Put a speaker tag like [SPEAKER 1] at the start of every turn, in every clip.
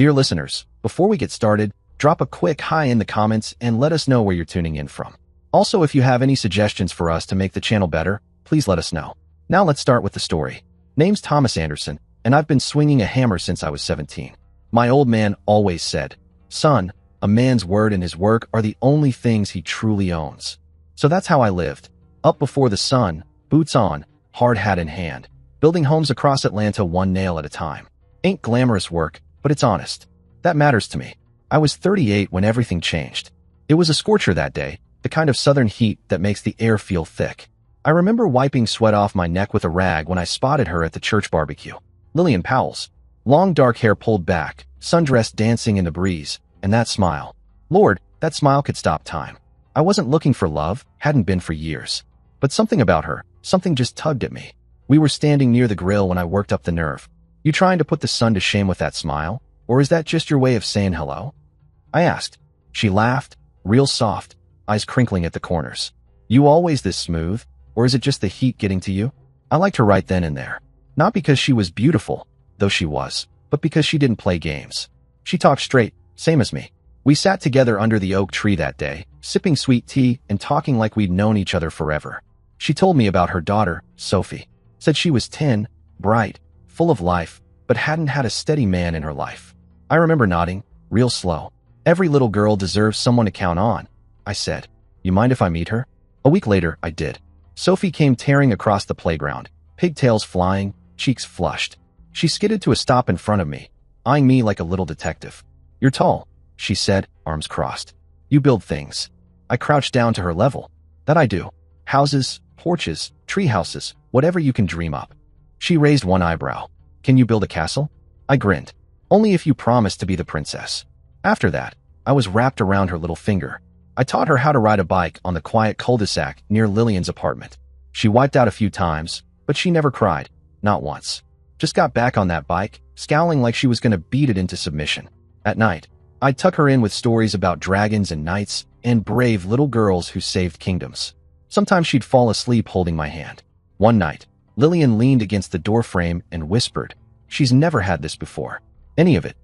[SPEAKER 1] Dear listeners, before we get started, drop a quick hi in the comments and let us know where you're tuning in from. Also, if you have any suggestions for us to make the channel better, please let us know. Now let's start with the story. Name's Thomas Anderson, and I've been swinging a hammer since I was 17. My old man always said, "Son, a man's word and his work are the only things he truly owns." So that's how I lived. Up before the sun, boots on, hard hat in hand, building homes across Atlanta one nail at a time. Ain't glamorous work, but it's honest. That matters to me. I was 38 when everything changed. It was a scorcher that day, the kind of southern heat that makes the air feel thick. I remember wiping sweat off my neck with a rag when I spotted her at the church barbecue. Lillian Powell's. Long dark hair pulled back, sundress dancing in the breeze, and that smile. Lord, that smile could stop time. I wasn't looking for love, hadn't been for years. But something about her, something just tugged at me. We were standing near the grill when I worked up the nerve. "You trying to put the sun to shame with that smile? Or is that just your way of saying hello?" I asked. She laughed, real soft, eyes crinkling at the corners. "You always this smooth? Or is it just the heat getting to you?" I liked her right then and there. Not because she was beautiful, though she was, but because she didn't play games. She talked straight, same as me. We sat together under the oak tree that day, sipping sweet tea and talking like we'd known each other forever. She told me about her daughter, Sophie. Said she was 10, bright, full of life, but hadn't had a steady man in her life. I remember nodding, real slow. "Every little girl deserves someone to count on," I said. "You mind if I meet her?" A week later, I did. Sophie came tearing across the playground, pigtails flying, cheeks flushed. She skidded to a stop in front of me, eyeing me like a little detective. "You're tall," she said, arms crossed. "You build things." I crouched down to her level. "That I do. Houses, porches, tree houses, whatever you can dream up." She raised one eyebrow. "Can you build a castle?" I grinned. "Only if you promise to be the princess." After that, I was wrapped around her little finger. I taught her how to ride a bike on the quiet cul-de-sac near Lillian's apartment. She wiped out a few times, but she never cried. Not once. Just got back on that bike, scowling like she was going to beat it into submission. At night, I'd tuck her in with stories about dragons and knights and brave little girls who saved kingdoms. Sometimes she'd fall asleep holding my hand. One night, Lillian leaned against the doorframe and whispered, "She's never had this before. Any of it."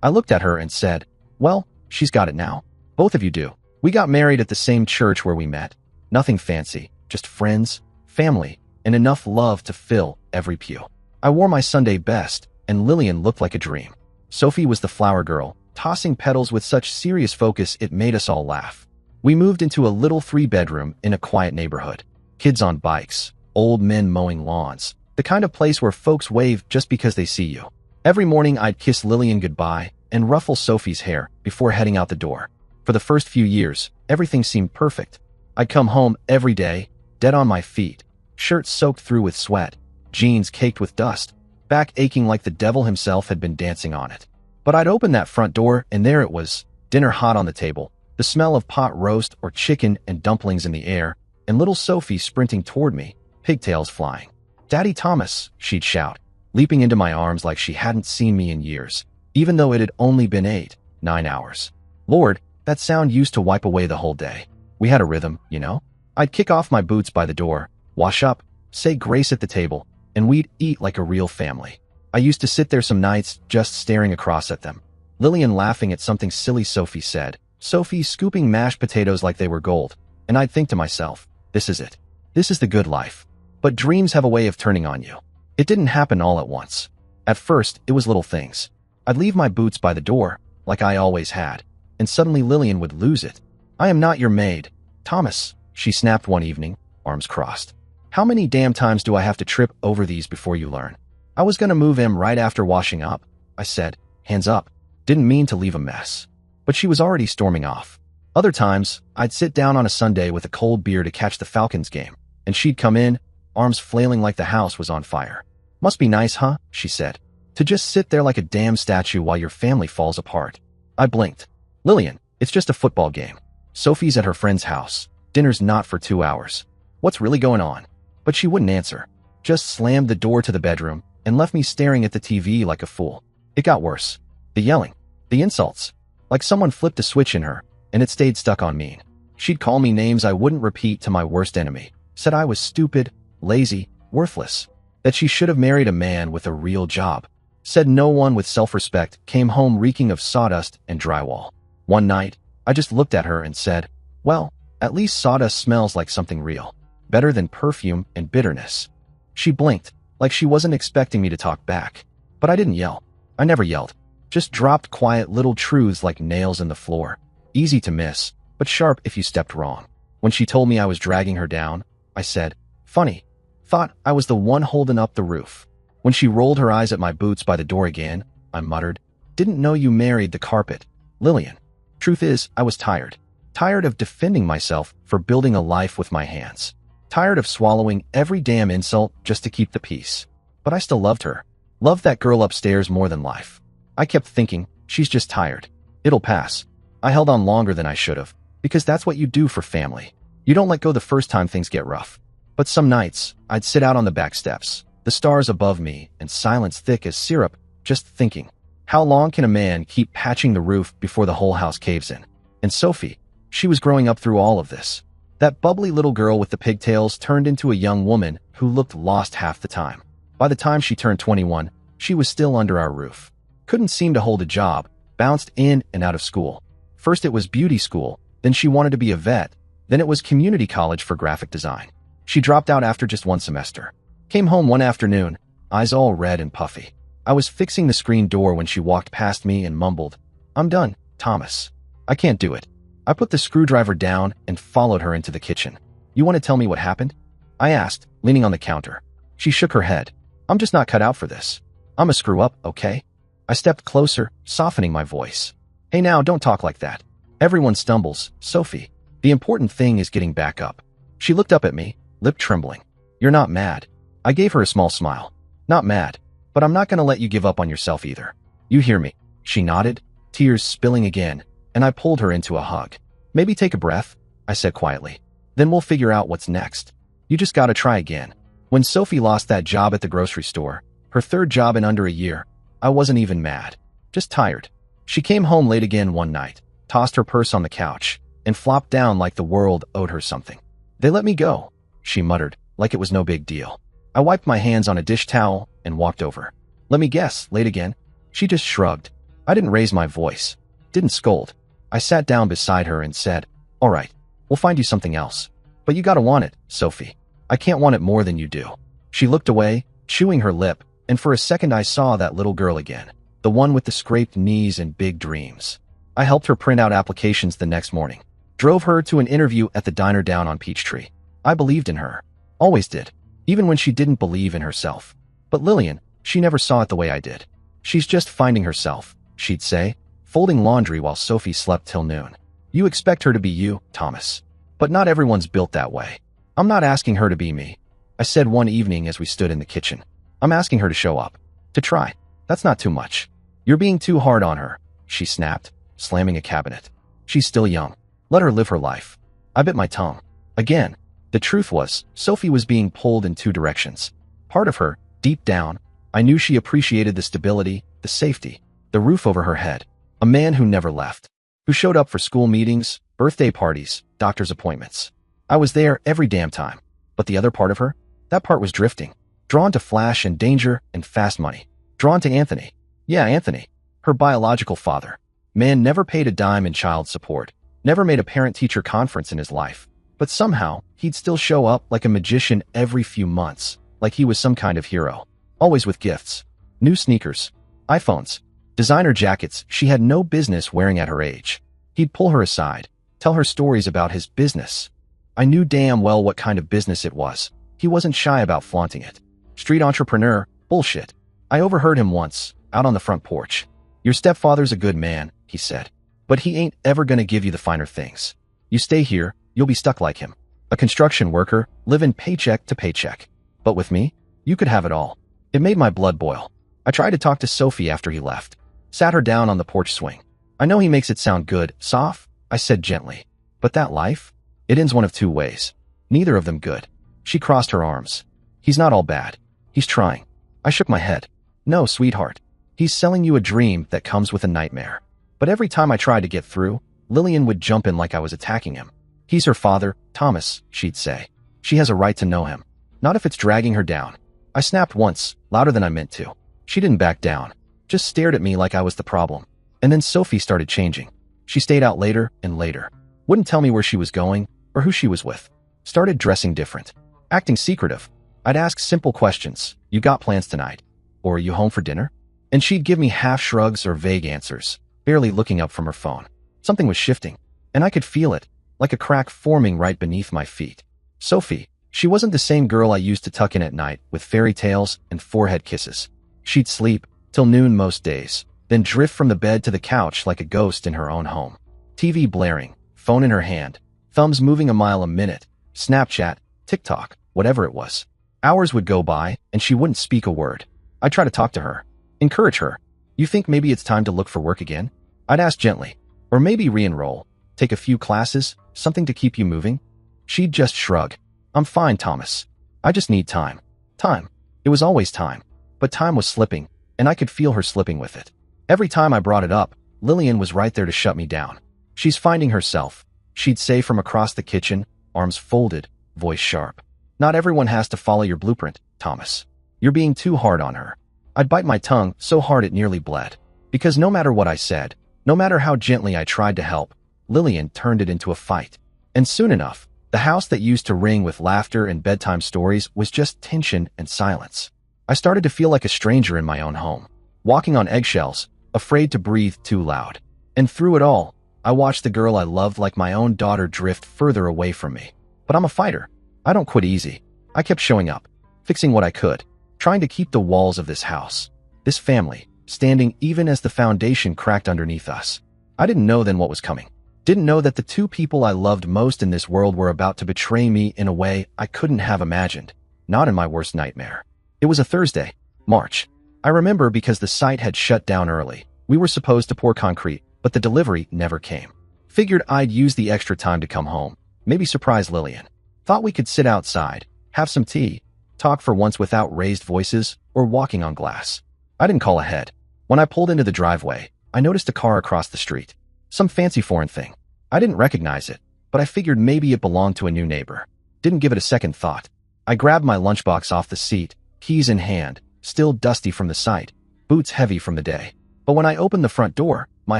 [SPEAKER 1] I looked at her and said, "Well, she's got it now. Both of you do." We got married at the same church where we met. Nothing fancy, just friends, family, and enough love to fill every pew. I wore my Sunday best, and Lillian looked like a dream. Sophie was the flower girl, tossing petals with such serious focus it made us all laugh. We moved into a little 3-bedroom in a quiet neighborhood. Kids on bikes, old men mowing lawns, the kind of place where folks wave just because they see you. Every morning I'd kiss Lillian goodbye and ruffle Sophie's hair before heading out the door. For the first few years, everything seemed perfect. I'd come home every day, dead on my feet, shirt soaked through with sweat, jeans caked with dust, back aching like the devil himself had been dancing on it. But I'd open that front door and there it was, dinner hot on the table, the smell of pot roast or chicken and dumplings in the air, and little Sophie sprinting toward me, pigtails flying. "Daddy Thomas," she'd shout, leaping into my arms like she hadn't seen me in years, even though it had only been 8-9 hours. Lord, that sound used to wipe away the whole day. We had a rhythm, you know? I'd kick off my boots by the door, wash up, say grace at the table, and we'd eat like a real family. I used to sit there some nights just staring across at them. Lillian laughing at something silly Sophie said, Sophie scooping mashed potatoes like they were gold, and I'd think to myself, this is it. This is the good life. But dreams have a way of turning on you. It didn't happen all at once. At first, it was little things. I'd leave my boots by the door, like I always had, and suddenly Lillian would lose it. "I am not your maid, Thomas," she snapped one evening, arms crossed. "How many damn times do I have to trip over these before you learn?" "I was going to move him right after washing up," I said, hands up. Didn't mean to leave a mess. But she was already storming off. Other times, I'd sit down on a Sunday with a cold beer to catch the Falcons game, and she'd come in, arms flailing like the house was on fire. "Must be nice, huh?" she said. "To just sit there like a damn statue while your family falls apart." I blinked. "Lillian, it's just a football game. Sophie's at her friend's house. Dinner's not for 2 hours. What's really going on?" But she wouldn't answer. Just slammed the door to the bedroom and left me staring at the TV like a fool. It got worse. The yelling. The insults. Like someone flipped a switch in her, and it stayed stuck on me. She'd call me names I wouldn't repeat to my worst enemy. Said I was stupid, lazy, worthless. That she should have married a man with a real job. said no one with self-respect came home reeking of sawdust and drywall. One night, I just looked at her and said, well, at least sawdust smells like something real. Better than perfume and bitterness. She blinked, like she wasn't expecting me to talk back. But I didn't yell. I never yelled. Just dropped quiet little truths like nails in the floor. Easy to miss, but sharp if you stepped wrong. When she told me I was dragging her down, I said, funny. Thought I was the one holding up the roof. When she rolled her eyes at my boots by the door again, I muttered, didn't know you married the carpet, Lillian. Truth is, I was tired. Tired of defending myself for building a life with my hands. Tired of swallowing every damn insult just to keep the peace. But I still loved her. Loved that girl upstairs more than life. I kept thinking, she's just tired. It'll pass. I held on longer than I should have, because that's what you do for family. You don't let go the first time things get rough. But some nights, I'd sit out on the back steps, the stars above me, and silence thick as syrup, just thinking, how long can a man keep patching the roof before the whole house caves in? And Sophie, she was growing up through all of this. That bubbly little girl with the pigtails turned into a young woman who looked lost half the time. By the time she turned 21, she was still under our roof. Couldn't seem to hold a job, bounced in and out of school. First it was beauty school, then she wanted to be a vet, then it was community college for graphic design. She dropped out after just one semester. Came home one afternoon, eyes all red and puffy. I was fixing the screen door when she walked past me and mumbled, I'm done, Thomas. I can't do it. I put the screwdriver down and followed her into the kitchen. You want to tell me what happened? I asked, leaning on the counter. She shook her head. I'm just not cut out for this. I'm a screw-up, okay? I stepped closer, softening my voice. Hey now, don't talk like that. Everyone stumbles, Sophie. The important thing is getting back up. She looked up at me, lip trembling. You're not mad. I gave her a small smile. Not mad, but I'm not going to let you give up on yourself either. You hear me? She nodded, tears spilling again, and I pulled her into a hug. Maybe take a breath, I said quietly. Then we'll figure out what's next. You just gotta try again. When Sophie lost that job at the grocery store, her third job in under a year, I wasn't even mad. Just tired. She came home late again one night, tossed her purse on the couch, and flopped down like the world owed her something. They let me go, she muttered, like it was no big deal. I wiped my hands on a dish towel and walked over. Let me guess, late again? She just shrugged. I didn't raise my voice. Didn't scold. I sat down beside her and said, all right, we'll find you something else. But you gotta want it, Sophie. I can't want it more than you do. She looked away, chewing her lip, and for a second I saw that little girl again, the one with the scraped knees and big dreams. I helped her print out applications the next morning. Drove her to an interview at the diner down on Peachtree. I believed in her. Always did. Even when she didn't believe in herself. But Lillian, she never saw it the way I did. She's just finding herself, she'd say, folding laundry while Sophie slept till noon. You expect her to be you, Thomas. But not everyone's built that way. I'm not asking her to be me, I said one evening as we stood in the kitchen. I'm asking her to show up. To try. That's not too much. You're being too hard on her, she snapped, slamming a cabinet. She's still young. Let her live her life. I bit my tongue. Again, the truth was, Sophie was being pulled in two directions. Part of her, deep down, I knew she appreciated the stability, the safety, the roof over her head. A man who never left. Who showed up for school meetings, birthday parties, doctor's appointments. I was there every damn time. But the other part of her? That part was drifting. Drawn to flash and danger and fast money. Drawn to Anthony. Yeah, Anthony. Her biological father. Man never paid a dime in child support. Never made a parent-teacher conference in his life. But somehow, he'd still show up like a magician every few months. Like he was some kind of hero. Always with gifts. New sneakers. iPhones. Designer jackets she had no business wearing at her age. He'd pull her aside. Tell her stories about his business. I knew damn well what kind of business it was. He wasn't shy about flaunting it. Street entrepreneur, bullshit. I overheard him once, out on the front porch. Your stepfather's a good man, he said. But he ain't ever gonna give you the finer things. You stay here, you'll be stuck like him. A construction worker, living paycheck to paycheck. But with me, you could have it all. It made my blood boil. I tried to talk to Sophie after he left. Sat her down on the porch swing. I know he makes it sound good, soft, I said gently. But that life? It ends one of two ways. Neither of them good. She crossed her arms. He's not all bad. He's trying. I shook my head. No, sweetheart. He's selling you a dream that comes with a nightmare. But every time I tried to get through, Lillian would jump in like I was attacking him. He's her father, Thomas, she'd say. She has a right to know him. Not if it's dragging her down. I snapped once, louder than I meant to. She didn't back down. just stared at me like I was the problem. And then Sophie started changing. She stayed out later and later. Wouldn't tell me where she was going or who she was with. Started dressing different. Acting secretive. I'd ask simple questions. You got plans tonight? Or are you home for dinner? And she'd give me half shrugs or vague answers, barely looking up from her phone. Something was shifting, and I could feel it, like a crack forming right beneath my feet. Sophie, she wasn't the same girl I used to tuck in at night with fairy tales and forehead kisses. She'd sleep till noon most days, then drift from the bed to the couch like a ghost in her own home. TV blaring, phone in her hand, thumbs moving a mile a minute, Snapchat, TikTok, whatever it was. Hours would go by, and she wouldn't speak a word. I'd try to talk to her, encourage her. You think maybe it's time to look for work again? I'd ask gently. Or maybe re-enroll, take a few classes, something to keep you moving? She'd just shrug. I'm fine, Thomas. I just need time. Time. It was always time. But time was slipping, and I could feel her slipping with it. Every time I brought it up, Lillian was right there to shut me down. She's finding herself, she'd say from across the kitchen, arms folded, voice sharp. Not everyone has to follow your blueprint, Thomas. You're being too hard on her. I'd bite my tongue so hard it nearly bled. Because no matter what I said, no matter how gently I tried to help, Lillian turned it into a fight. And soon enough, the house that used to ring with laughter and bedtime stories was just tension and silence. I started to feel like a stranger in my own home, walking on eggshells, afraid to breathe too loud. And through it all, I watched the girl I loved like my own daughter drift further away from me. But I'm a fighter. I don't quit easy. I kept showing up, fixing what I could, trying to keep the walls of this house, this family, standing even as the foundation cracked underneath us. I didn't know then what was coming. Didn't know that the two people I loved most in this world were about to betray me in a way I couldn't have imagined. Not in my worst nightmare. It was a Thursday, March. I remember because the site had shut down early. We were supposed to pour concrete, but the delivery never came. Figured I'd use the extra time to come home, maybe surprise Lillian. Thought we could sit outside, have some tea, talk for once without raised voices or walking on glass. I didn't call ahead. When I pulled into the driveway, I noticed a car across the street. Some fancy foreign thing. I didn't recognize it, but I figured maybe it belonged to a new neighbor. Didn't give it a second thought. I grabbed my lunchbox off the seat, keys in hand, still dusty from the site, boots heavy from the day. But when I opened the front door, my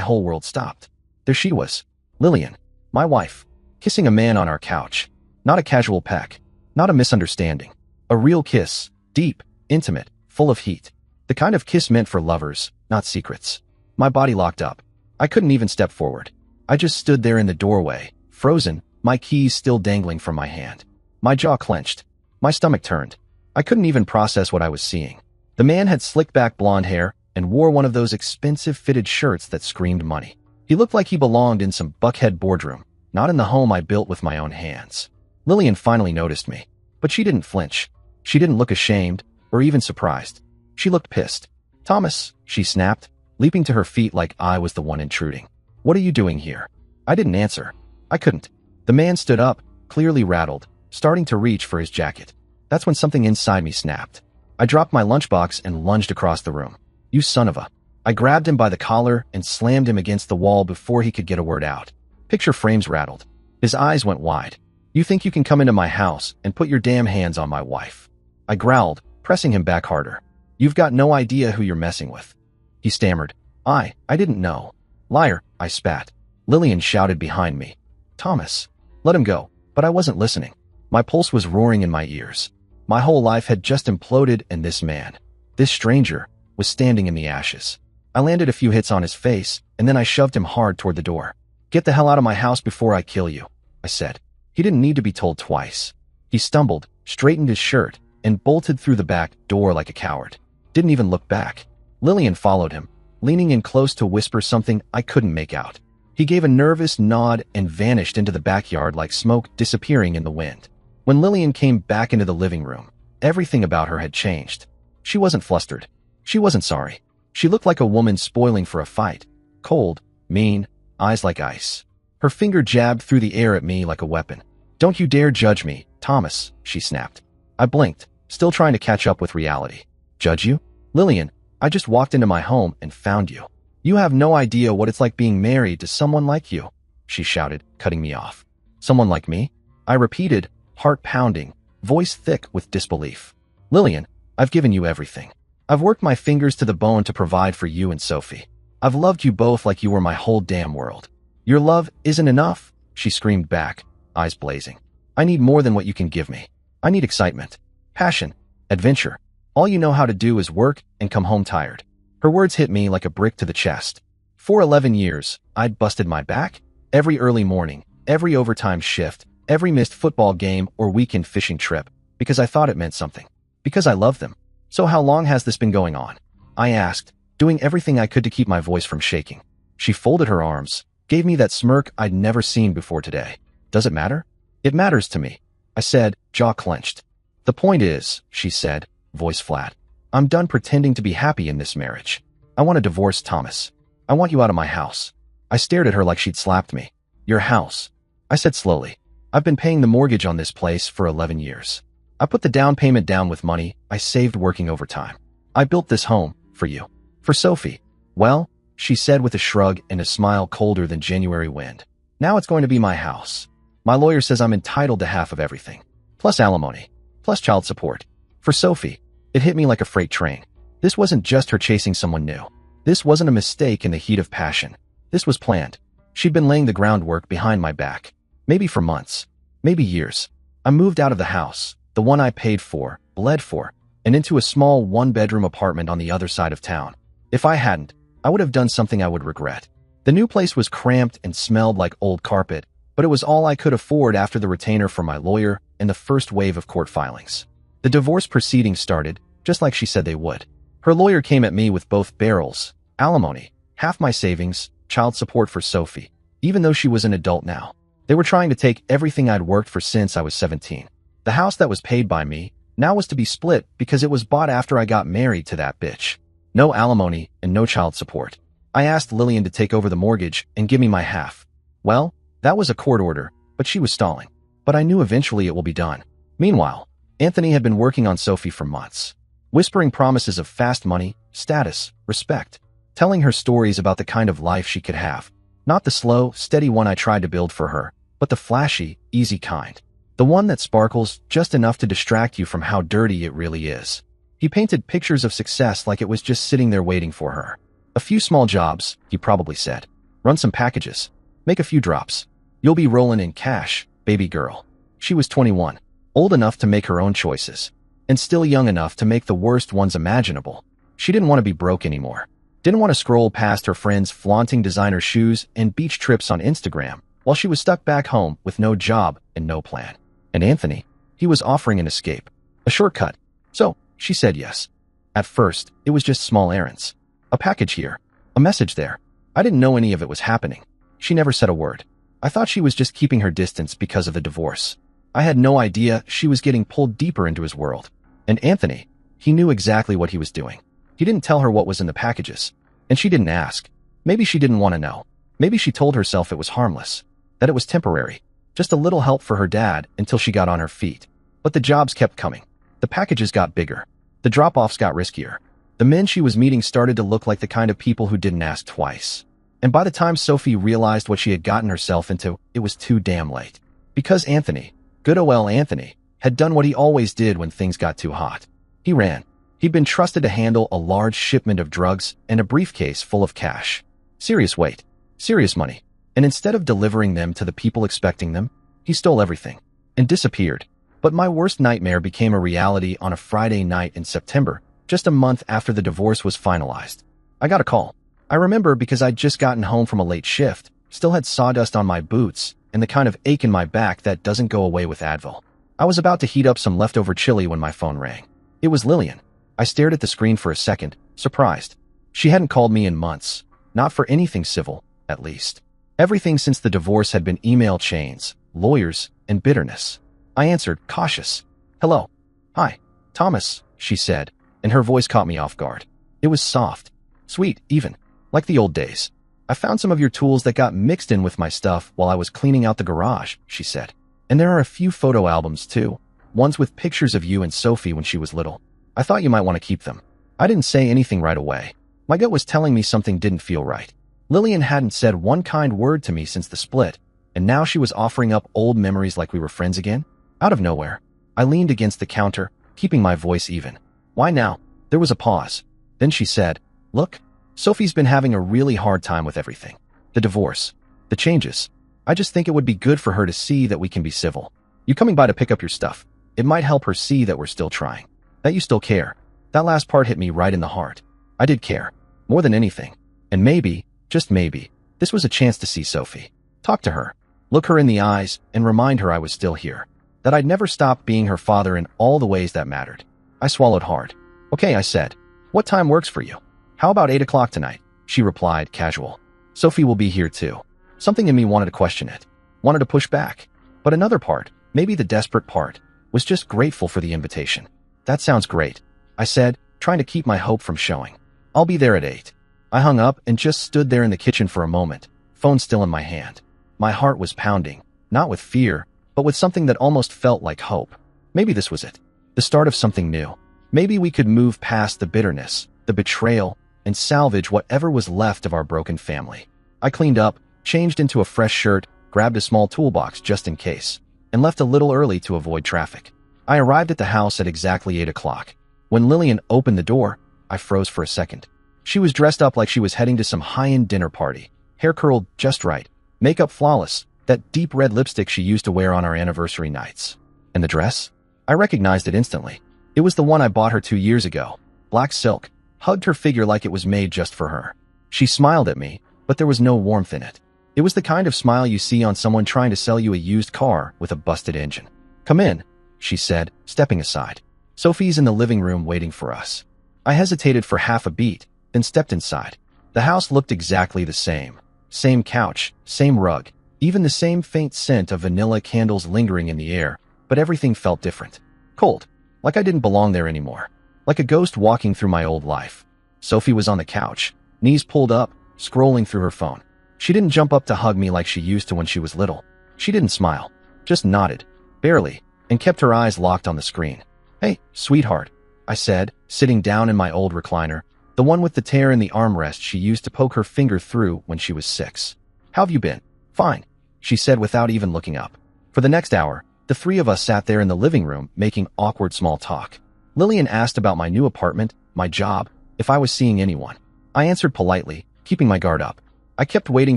[SPEAKER 1] whole world stopped. There she was, Lillian, my wife, kissing a man on our couch. Not a casual peck, not a misunderstanding. A real kiss, deep, intimate, full of heat. The kind of kiss meant for lovers, not secrets. My body locked up. I couldn't even step forward. I just stood there in the doorway, frozen, my keys still dangling from my hand. My jaw clenched. My stomach turned. I couldn't even process what I was seeing. The man had slicked back blonde hair and wore one of those expensive fitted shirts that screamed money. He looked like he belonged in some buckhead boardroom, not in the home I built with my own hands. Lillian finally noticed me, but she didn't flinch. She didn't look ashamed or even surprised. She looked pissed. Thomas, she snapped, leaping to her feet like I was the one intruding. What are you doing here? I didn't answer. I couldn't. The man stood up, clearly rattled, starting to reach for his jacket. That's when something inside me snapped. I dropped my lunchbox and lunged across the room. You son of a... I grabbed him by the collar and slammed him against the wall before he could get a word out. Picture frames rattled. His eyes went wide. You think you can come into my house and put your damn hands on my wife? I growled, pressing him back harder. You've got no idea who you're messing with. He stammered. I didn't know. Liar, I spat. Lillian shouted behind me. Thomas, let him go. But I wasn't listening. My pulse was roaring in my ears. My whole life had just imploded, and this man, this stranger, was standing in the ashes. I landed a few hits on his face, and then I shoved him hard toward the door. Get the hell out of my house before I kill you, I said. He didn't need to be told twice. He stumbled, straightened his shirt, and bolted through the back door like a coward. Didn't even look back. Lillian followed him, leaning in close to whisper something I couldn't make out. He gave a nervous nod and vanished into the backyard like smoke disappearing in the wind. When Lillian came back into the living room, everything about her had changed. She wasn't flustered. She wasn't sorry. She looked like a woman spoiling for a fight. Cold, mean, eyes like ice. Her finger jabbed through the air at me like a weapon. Don't you dare judge me, Thomas, she snapped. I blinked, still trying to catch up with reality. Judge you? Lillian, I just walked into my home and found you. You have no idea what it's like being married to someone like you, she shouted, cutting me off. Someone like me? I repeated, heart pounding, voice thick with disbelief. Lillian, I've given you everything. I've worked my fingers to the bone to provide for you and Sophie. I've loved you both like you were my whole damn world. Your love isn't enough, she screamed back, eyes blazing. I need more than what you can give me. I need excitement, passion, adventure. All you know how to do is work and come home tired. Her words hit me like a brick to the chest. For 11 years, I'd busted my back. Every early morning, every overtime shift, every missed football game or weekend fishing trip, because I thought it meant something. Because I loved them. So how long has this been going on? I asked, doing everything I could to keep my voice from shaking. She folded her arms, gave me that smirk I'd never seen before today. Does it matter? It matters to me, I said, jaw clenched. The point is, she said, voice flat, I'm done pretending to be happy in this marriage. I want to divorce Thomas. I want you out of my house. I stared at her like she'd slapped me. Your house, I said slowly. I've been paying the mortgage on this place for 11 years. I put the down payment down with money I saved working overtime. I built this home for you. For Sophie. Well, she said with a shrug and a smile colder than January wind. Now it's going to be my house. My lawyer says I'm entitled to half of everything. Plus alimony. Plus child support. For Sophie, it hit me like a freight train. This wasn't just her chasing someone new. This wasn't a mistake in the heat of passion. This was planned. She'd been laying the groundwork behind my back. Maybe for months. Maybe years. I moved out of the house, the one I paid for, bled for, and into a small one-bedroom apartment on the other side of town. If I hadn't, I would have done something I would regret. The new place was cramped and smelled like old carpet, but it was all I could afford after the retainer from my lawyer and the first wave of court filings. The divorce proceedings started, just like she said they would. Her lawyer came at me with both barrels, alimony, half my savings, child support for Sophie, even though she was an adult now. They were trying to take everything I'd worked for since I was 17. The house that was paid by me now was to be split because it was bought after I got married to that bitch. No alimony and no child support. I asked Lillian to take over the mortgage and give me my half. Well, that was a court order, but she was stalling. But I knew eventually it will be done. Meanwhile, Anthony had been working on Sophie for months, whispering promises of fast money, status, respect, telling her stories about the kind of life she could have. Not the slow, steady one I tried to build for her, but the flashy, easy kind. The one that sparkles just enough to distract you from how dirty it really is. He painted pictures of success like it was just sitting there waiting for her. A few small jobs, he probably said. Run some packages. Make a few drops. You'll be rolling in cash, baby girl. She was 21, old enough to make her own choices, and still young enough to make the worst ones imaginable. She didn't want to be broke anymore. Didn't want to scroll past her friends flaunting designer shoes and beach trips on Instagram while she was stuck back home with no job and no plan. And Anthony, he was offering an escape, a shortcut. So, she said yes. At first, it was just small errands. A package here, a message there. I didn't know any of it was happening. She never said a word. I thought she was just keeping her distance because of the divorce. I had no idea she was getting pulled deeper into his world. And Anthony, he knew exactly what he was doing. He didn't tell her what was in the packages. And she didn't ask. Maybe she didn't want to know. Maybe she told herself it was harmless. That it was temporary. Just a little help for her dad until she got on her feet. But the jobs kept coming. The packages got bigger. The drop-offs got riskier. The men she was meeting started to look like the kind of people who didn't ask twice. And by the time Sophie realized what she had gotten herself into, it was too damn late. Because Anthony, good ol' Anthony, had done what he always did when things got too hot. He ran. He'd been trusted to handle a large shipment of drugs and a briefcase full of cash. Serious weight. Serious money. And instead of delivering them to the people expecting them, he stole everything and disappeared. But my worst nightmare became a reality on a Friday night in September, just a month after the divorce was finalized. I got a call. I remember because I'd just gotten home from a late shift, still had sawdust on my boots, and the kind of ache in my back that doesn't go away with Advil. I was about to heat up some leftover chili when my phone rang. It was Lillian. I stared at the screen for a second, surprised. She hadn't called me in months. Not for anything civil, at least. Everything since the divorce had been email chains, lawyers, and bitterness. I answered, cautious. Hello. Hi. Thomas, she said, and her voice caught me off guard. It was soft. Sweet, even. Like the old days. I found some of your tools that got mixed in with my stuff while I was cleaning out the garage, she said. And there are a few photo albums, too. Ones with pictures of you and Sophie when she was little. I thought you might want to keep them. I didn't say anything right away. My gut was telling me something didn't feel right. Lillian hadn't said one kind word to me since the split, and now she was offering up old memories like we were friends again? Out of nowhere, I leaned against the counter, keeping my voice even. Why now? There was a pause. Then she said, "Look, Sophie's been having a really hard time with everything. The divorce. The changes. I just think it would be good for her to see that we can be civil. You coming by to pick up your stuff. It might help her see that we're still trying. That you still care." That last part hit me right in the heart. I did care. More than anything. And maybe, just maybe, this was a chance to see Sophie. Talk to her. Look her in the eyes and remind her I was still here. That I'd never stop being her father in all the ways that mattered. I swallowed hard. "Okay," I said. "What time works for you?" "How about 8 o'clock tonight?" She replied, casual. "Sophie will be here too." Something in me wanted to question it. Wanted to push back. But another part, maybe the desperate part, was just grateful for the invitation. "That sounds great," I said, trying to keep my hope from showing. "I'll be there at 8. I hung up and just stood there in the kitchen for a moment, phone still in my hand. My heart was pounding, not with fear, but with something that almost felt like hope. Maybe this was it. The start of something new. Maybe we could move past the bitterness, the betrayal, and salvage whatever was left of our broken family. I cleaned up, changed into a fresh shirt, grabbed a small toolbox just in case, and left a little early to avoid traffic. I arrived at the house at exactly 8 o'clock. When Lillian opened the door, I froze for a second. She was dressed up like she was heading to some high-end dinner party, hair curled just right, makeup flawless, that deep red lipstick she used to wear on our anniversary nights. And the dress? I recognized it instantly. It was the one I bought her 2 years ago. Black silk, hugged her figure like it was made just for her. She smiled at me, but there was no warmth in it. It was the kind of smile you see on someone trying to sell you a used car with a busted engine. "Come in," she said, stepping aside. "Sophie's in the living room waiting for us." I hesitated for half a beat, then stepped inside. The house looked exactly the same. Same couch, same rug, even the same faint scent of vanilla candles lingering in the air, but everything felt different. Cold, like I didn't belong there anymore. Like a ghost walking through my old life. Sophie was on the couch, knees pulled up, scrolling through her phone. She didn't jump up to hug me like she used to when she was little. She didn't smile, just nodded, barely, and kept her eyes locked on the screen. "Hey, sweetheart," I said, sitting down in my old recliner, the one with the tear in the armrest she used to poke her finger through when she was 6. "How have you been?" "Fine," she said without even looking up. For the next hour, the three of us sat there in the living room making awkward small talk. Lillian asked about my new apartment, my job, if I was seeing anyone. I answered politely, keeping my guard up. I kept waiting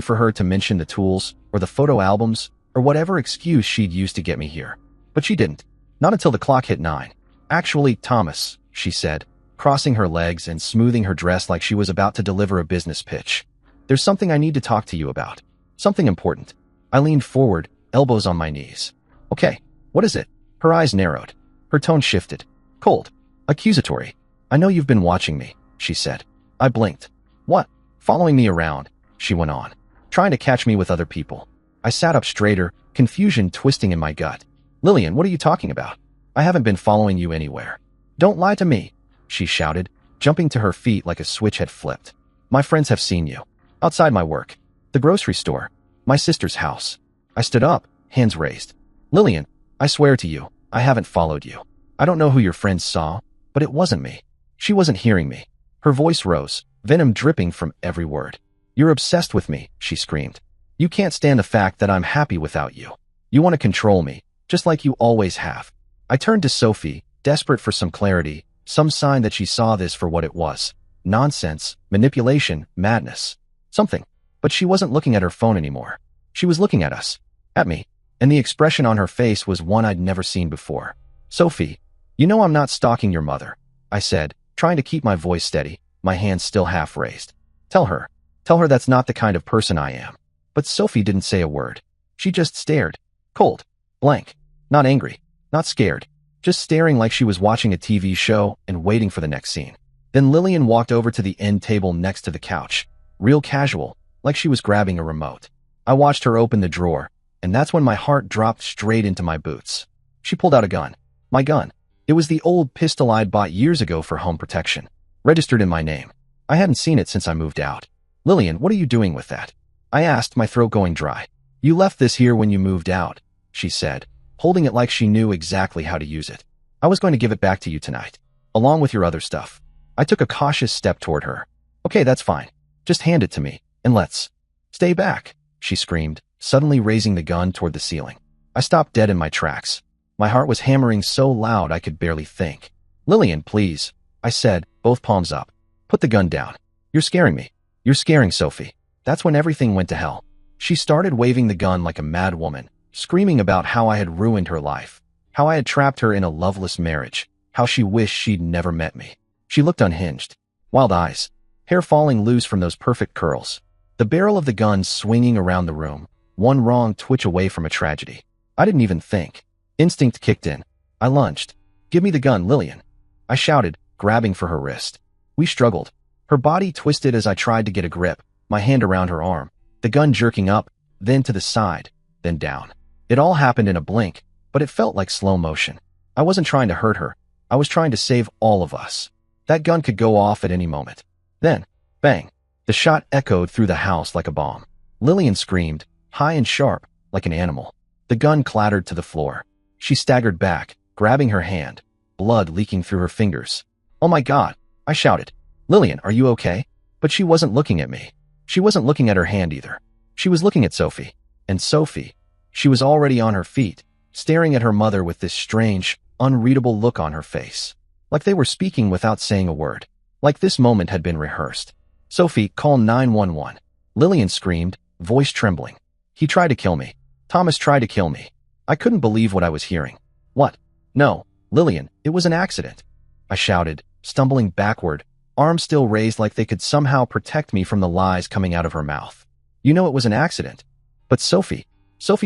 [SPEAKER 1] for her to mention the tools, or the photo albums, or whatever excuse she'd used to get me here. But she didn't. Not until the clock hit 9. "Actually, Thomas," she said, crossing her legs and smoothing her dress like she was about to deliver a business pitch. "There's something I need to talk to you about. Something important." I leaned forward, elbows on my knees. "Okay, what is it?" Her eyes narrowed. Her tone shifted. Cold. Accusatory. "I know you've been watching me," she said. I blinked. "What?" "Following me around," she went on. "Trying to catch me with other people." I sat up straighter, confusion twisting in my gut. "Lillian, what are you talking about? I haven't been following you anywhere." "Don't lie to me," she shouted, jumping to her feet like a switch had flipped. "My friends have seen you. Outside my work. The grocery store. My sister's house." I stood up, hands raised. "Lillian, I swear to you, I haven't followed you. I don't know who your friends saw, but it wasn't me." She wasn't hearing me. Her voice rose, venom dripping from every word. "You're obsessed with me," she screamed. "You can't stand the fact that I'm happy without you. You want to control me, just like you always have." I turned to Sophie, desperate for some clarity, some sign that she saw this for what it was. Nonsense, manipulation, madness. Something. But she wasn't looking at her phone anymore. She was looking at us. At me. And the expression on her face was one I'd never seen before. "Sophie, you know I'm not stalking your mother," I said, trying to keep my voice steady, my hands still half raised. Tell her that's not the kind of person I am." But Sophie didn't say a word. She just stared. Cold. Blank. Not angry. Not scared. Just staring like she was watching a TV show and waiting for the next scene. Then Lillian walked over to the end table next to the couch. Real casual, like she was grabbing a remote. I watched her open the drawer, and that's when my heart dropped straight into my boots. She pulled out a gun. My gun. It was the old pistol I'd bought years ago for home protection. Registered in my name. I hadn't seen it since I moved out. "Lillian, what are you doing with that?" I asked, my throat going dry. "You left this here when you moved out," she said, holding it like she knew exactly how to use it. "I was going to give it back to you tonight, along with your other stuff." I took a cautious step toward her. "Okay, that's fine. Just hand it to me, and let's—" "Stay back," she screamed, suddenly raising the gun toward the ceiling. I stopped dead in my tracks. My heart was hammering so loud I could barely think. "Lillian, please," I said, both palms up. Put the gun down. You're scaring me. You're scaring Sophie. That's when everything went to hell. She started waving the gun like a mad woman, screaming about how I had ruined her life, how I had trapped her in a loveless marriage, how she wished she'd never met me. She looked unhinged. Wild eyes. Hair falling loose from those perfect curls. The barrel of the gun swinging around the room, one wrong twitch away from a tragedy. I didn't even think. Instinct kicked in. I lunged. Give me the gun, Lillian. I shouted, grabbing for her wrist. We struggled. Her body twisted as I tried to get a grip, my hand around her arm, the gun jerking up, then to the side, then down. It all happened in a blink, but it felt like slow motion. I wasn't trying to hurt her. I was trying to save all of us. That gun could go off at any moment. Then, bang. The shot echoed through the house like a bomb. Lillian screamed, high and sharp, like an animal. The gun clattered to the floor. She staggered back, grabbing her hand, blood leaking through her fingers. Oh my God, I shouted. Lillian, are you okay? But she wasn't looking at me. She wasn't looking at her hand either. She was looking at Sophie. And Sophie, she was already on her feet, staring at her mother with this strange, unreadable look on her face. Like they were speaking without saying a word. Like this moment had been rehearsed. Sophie, call 911. Lillian screamed, voice trembling. He tried to kill me. Thomas tried to kill me. I couldn't believe what I was hearing. What? No, Lillian, it was an accident. I shouted, stumbling backward, arms still raised like they could somehow protect me from the lies coming out of her mouth. You know it was an accident. But Sophie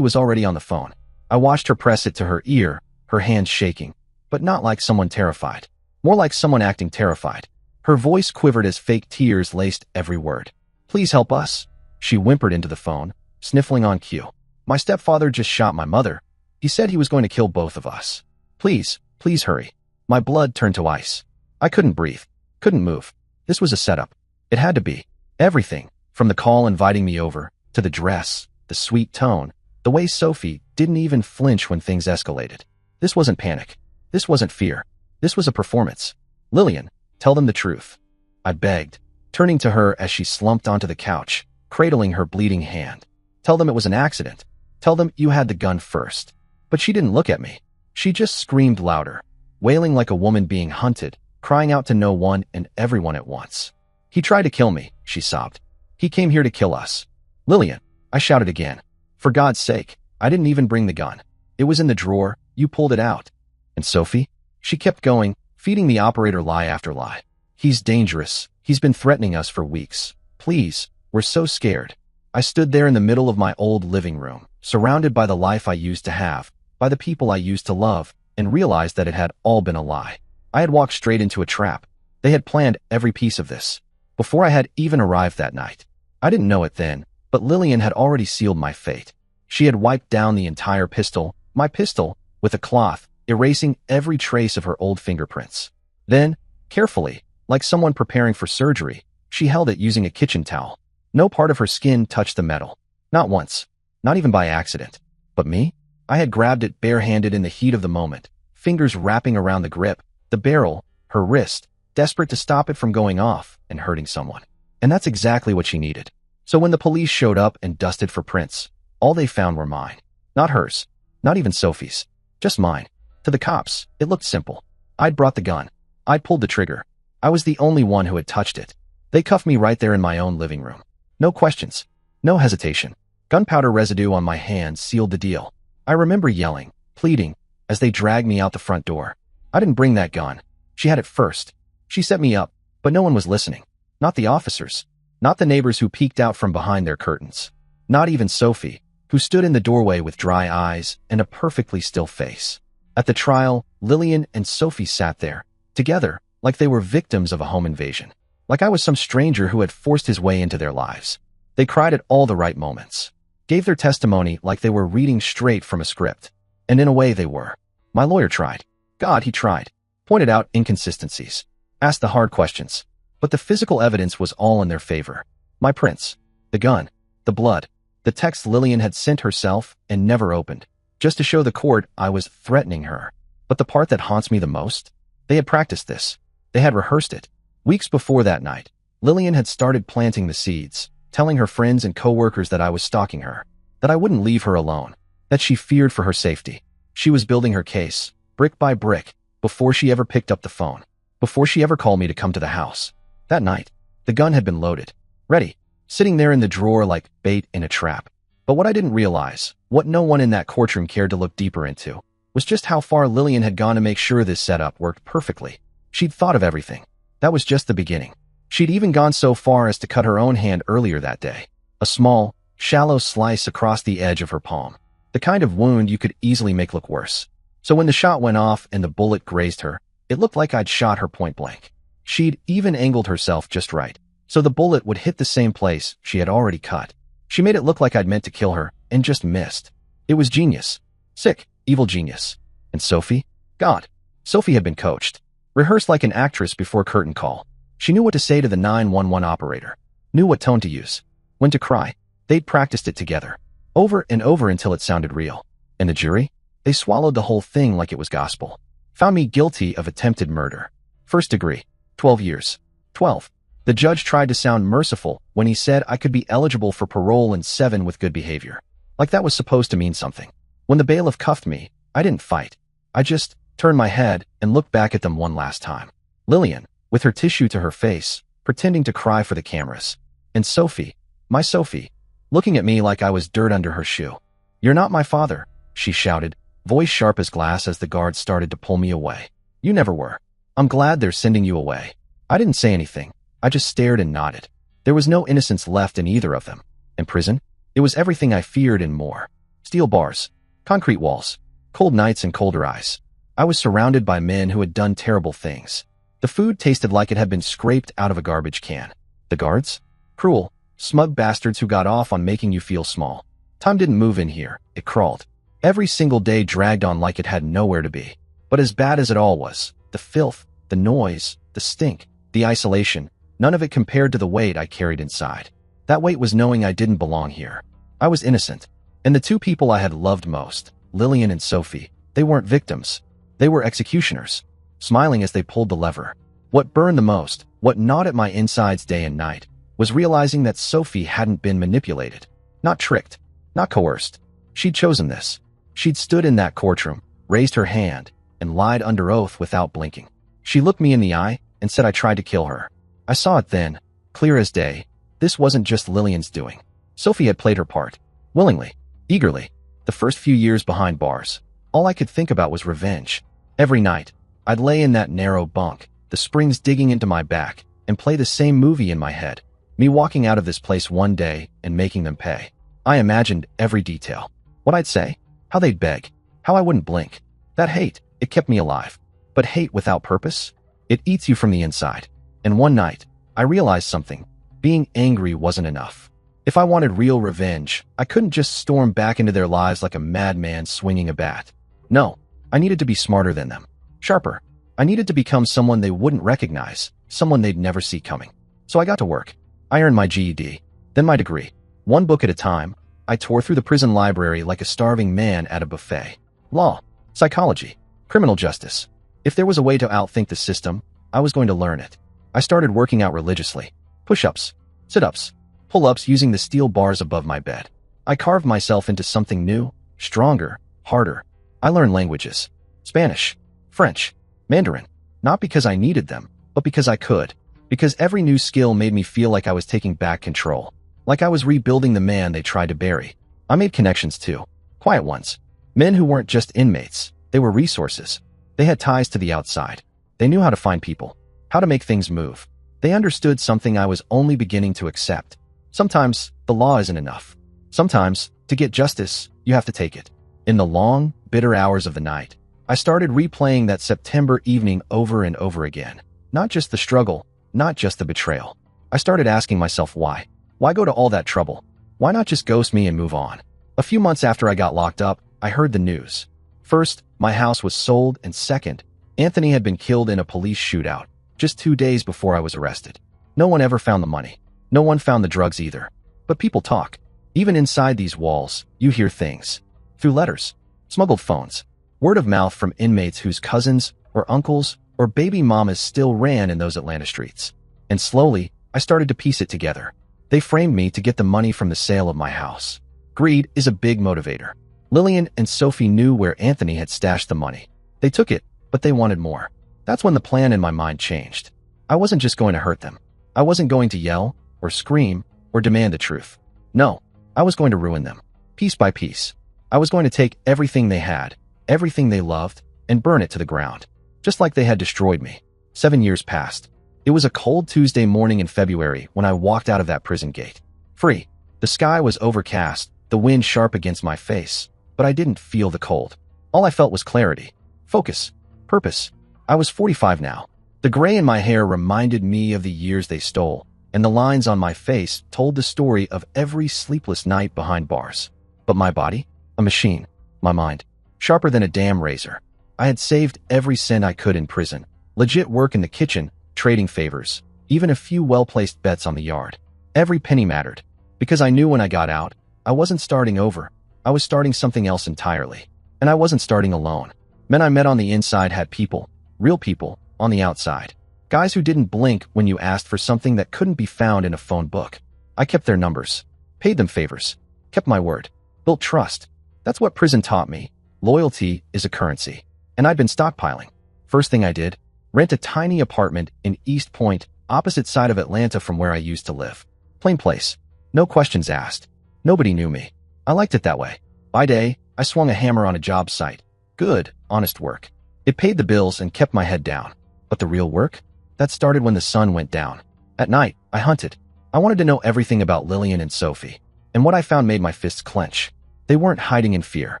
[SPEAKER 1] was already on the phone. I watched her press it to her ear, her hands shaking, but not like someone terrified. More like someone acting terrified. Her voice quivered as fake tears laced every word. Please help us. She whimpered into the phone, sniffling on cue. My stepfather just shot my mother. He said he was going to kill both of us. Please hurry. My blood turned to ice. I couldn't breathe, couldn't move. This was a setup. It had to be. Everything, from the call inviting me over, to the dress, the sweet tone, the way Sophie didn't even flinch when things escalated. This wasn't panic. This wasn't fear. This was a performance. Lillian, tell them the truth. I begged, turning to her as she slumped onto the couch, cradling her bleeding hand. Tell them it was an accident. Tell them you had the gun first. But she didn't look at me. She just screamed louder, wailing like a woman being hunted, crying out to no one and everyone at once. He tried to kill me, she sobbed. He came here to kill us. Lillian, I shouted again. For God's sake, I didn't even bring the gun. It was in the drawer, you pulled it out. And Sophie? She kept going, feeding the operator lie after lie. He's dangerous. He's been threatening us for weeks. Please, we're so scared. I stood there in the middle of my old living room, surrounded by the life I used to have, by the people I used to love, and realized that it had all been a lie. I had walked straight into a trap. They had planned every piece of this. Before I had even arrived that night. I didn't know it then, but Lillian had already sealed my fate. She had wiped down the entire pistol, my pistol, with a cloth, erasing every trace of her old fingerprints. Then, carefully, like someone preparing for surgery, she held it using a kitchen towel. No part of her skin touched the metal. Not once. Not even by accident. But me? I had grabbed it barehanded in the heat of the moment, fingers wrapping around the grip, the barrel, her wrist, desperate to stop it from going off and hurting someone. And that's exactly what she needed. So when the police showed up and dusted for prints, all they found were mine. Not hers. Not even Sophie's. Just mine. To the cops, it looked simple. I'd brought the gun. I'd pulled the trigger. I was the only one who had touched it. They cuffed me right there in my own living room. No questions. No hesitation. Gunpowder residue on my hands sealed the deal. I remember yelling, pleading, as they dragged me out the front door. I didn't bring that gun. She had it first. She set me up, but no one was listening. Not the officers. Not the neighbors who peeked out from behind their curtains. Not even Sophie, who stood in the doorway with dry eyes and a perfectly still face. At the trial, Lillian and Sophie sat there, together, like they were victims of a home invasion. Like I was some stranger who had forced his way into their lives. They cried at all the right moments. Gave their testimony like they were reading straight from a script. And in a way they were. My lawyer tried. God, he tried. Pointed out inconsistencies. Asked the hard questions. But the physical evidence was all in their favor. My prints. The gun. The blood. The text Lillian had sent herself and never opened. Just to show the court I was threatening her. But the part that haunts me the most? They had practiced this. They had rehearsed it. Weeks before that night, Lillian had started planting the seeds, telling her friends and coworkers that I was stalking her, that I wouldn't leave her alone, that she feared for her safety. She was building her case, brick by brick, before she ever picked up the phone. before she ever called me to come to the house. That night, the gun had been loaded, ready, sitting there in the drawer like bait in a trap. But what I didn't realize, what no one in that courtroom cared to look deeper into, was just how far Lillian had gone to make sure this setup worked perfectly. She'd thought of everything. That was just the beginning. She'd even gone so far as to cut her own hand earlier that day. A small, shallow slice across the edge of her palm. The kind of wound you could easily make look worse. So when the shot went off and the bullet grazed her, it looked like I'd shot her point blank. She'd even angled herself just right, so the bullet would hit the same place she had already cut. She made it look like I'd meant to kill her and just missed. It was genius. Sick, evil genius. And Sophie? God. Sophie had been coached. Rehearsed like an actress before curtain call. She knew what to say to the 911 operator. Knew what tone to use. When to cry. They'd practiced it together. Over and over until it sounded real. And the jury? They swallowed the whole thing like it was gospel. Found me guilty of attempted murder. First degree. 12 years. 12. The judge tried to sound merciful when he said I could be eligible for parole and 7 with good behavior. Like that was supposed to mean something. When the bailiff cuffed me, I didn't fight. I just turned my head and looked back at them one last time. Lillian, with her tissue to her face, pretending to cry for the cameras. And Sophie, my Sophie, looking at me like I was dirt under her shoe. "You're not my father," she shouted, voice sharp as glass as the guards started to pull me away. "You never were. I'm glad they're sending you away." I didn't say anything. I just stared and nodded. There was no innocence left in either of them. In prison, it was everything I feared and more. Steel bars, concrete walls, cold nights and colder eyes. I was surrounded by men who had done terrible things. The food tasted like it had been scraped out of a garbage can. The guards? Cruel, smug bastards who got off on making you feel small. Time didn't move in here. It crawled. Every single day dragged on like it had nowhere to be. But as bad as it all was, the filth, the noise, the stink, the isolation, none of it compared to the weight I carried inside. That weight was knowing I didn't belong here. I was innocent. And the two people I had loved most, Lillian and Sophie, they weren't victims. They were executioners, smiling as they pulled the lever. What burned the most, what gnawed at my insides day and night, was realizing that Sophie hadn't been manipulated. Not tricked. Not coerced. She'd chosen this. She'd stood in that courtroom, raised her hand, and lied under oath without blinking. She looked me in the eye and said I tried to kill her. I saw it then, clear as day. This wasn't just Lillian's doing. Sophie had played her part. Willingly. Eagerly. The first few years behind bars, all I could think about was revenge. Every night, I'd lay in that narrow bunk, the springs digging into my back, and play the same movie in my head. Me walking out of this place one day and making them pay. I imagined every detail. What I'd say, how they'd beg, how I wouldn't blink. That hate, it kept me alive. But hate without purpose? It eats you from the inside. And one night, I realized something. Being angry wasn't enough. If I wanted real revenge, I couldn't just storm back into their lives like a madman swinging a bat. No, I needed to be smarter than them. Sharper. I needed to become someone they wouldn't recognize, someone they'd never see coming. So I got to work. I earned my GED, then my degree. One book at a time, I tore through the prison library like a starving man at a buffet. Law, psychology, criminal justice. If there was a way to outthink the system, I was going to learn it. I started working out religiously. Push-ups, sit-ups, pull-ups using the steel bars above my bed. I carved myself into something new, stronger, harder. I learned languages. Spanish, French, Mandarin. Not because I needed them, but because I could. Because every new skill made me feel like I was taking back control. Like I was rebuilding the man they tried to bury. I made connections too. Quiet ones. Men who weren't just inmates. They were resources. They had ties to the outside. They knew how to find people. How to make things move. They understood something I was only beginning to accept. Sometimes, the law isn't enough. Sometimes, to get justice, you have to take it. In the long, bitter hours of the night, I started replaying that September evening over and over again. Not just the struggle, not just the betrayal. I started asking myself why. Why go to all that trouble? Why not just ghost me and move on? A few months after I got locked up, I heard the news. First, my house was sold, and second, Anthony had been killed in a police shootout, just 2 days before I was arrested. No one ever found the money. No one found the drugs either. But people talk. Even inside these walls, you hear things. Through letters, smuggled phones, word of mouth from inmates whose cousins, or uncles, or baby mamas still ran in those Atlanta streets. And slowly, I started to piece it together. They framed me to get the money from the sale of my house. Greed is a big motivator. Lillian and Sophie knew where Anthony had stashed the money. They took it, but they wanted more. That's when the plan in my mind changed. I wasn't just going to hurt them. I wasn't going to yell, or scream, or demand the truth. No, I was going to ruin them, piece by piece. I was going to take everything they had, everything they loved, and burn it to the ground, just like they had destroyed me. 7 years passed. It was a cold Tuesday morning in February when I walked out of that prison gate. Free. The sky was overcast, the wind sharp against my face, but I didn't feel the cold. All I felt was clarity, focus, purpose. I was 45 now. The gray in my hair reminded me of the years they stole, and the lines on my face told the story of every sleepless night behind bars. But my body? A machine. My mind? Sharper than a damn razor. I had saved every cent I could in prison. Legit work in the kitchen, trading favors, even a few well-placed bets on the yard. Every penny mattered, because I knew when I got out, I wasn't starting over. I was starting something else entirely. And I wasn't starting alone. Men I met on the inside had people, real people, on the outside. Guys who didn't blink when you asked for something that couldn't be found in a phone book. I kept their numbers, paid them favors, kept my word, built trust. That's what prison taught me. Loyalty is a currency. And I'd been stockpiling. First thing I did, rent a tiny apartment in East Point, opposite side of Atlanta from where I used to live. Plain place. No questions asked. Nobody knew me. I liked it that way. By day, I swung a hammer on a job site. Good, honest work. It paid the bills and kept my head down. But the real work? That started when the sun went down. At night, I hunted. I wanted to know everything about Lillian and Sophie. And what I found made my fists clench. They weren't hiding in fear.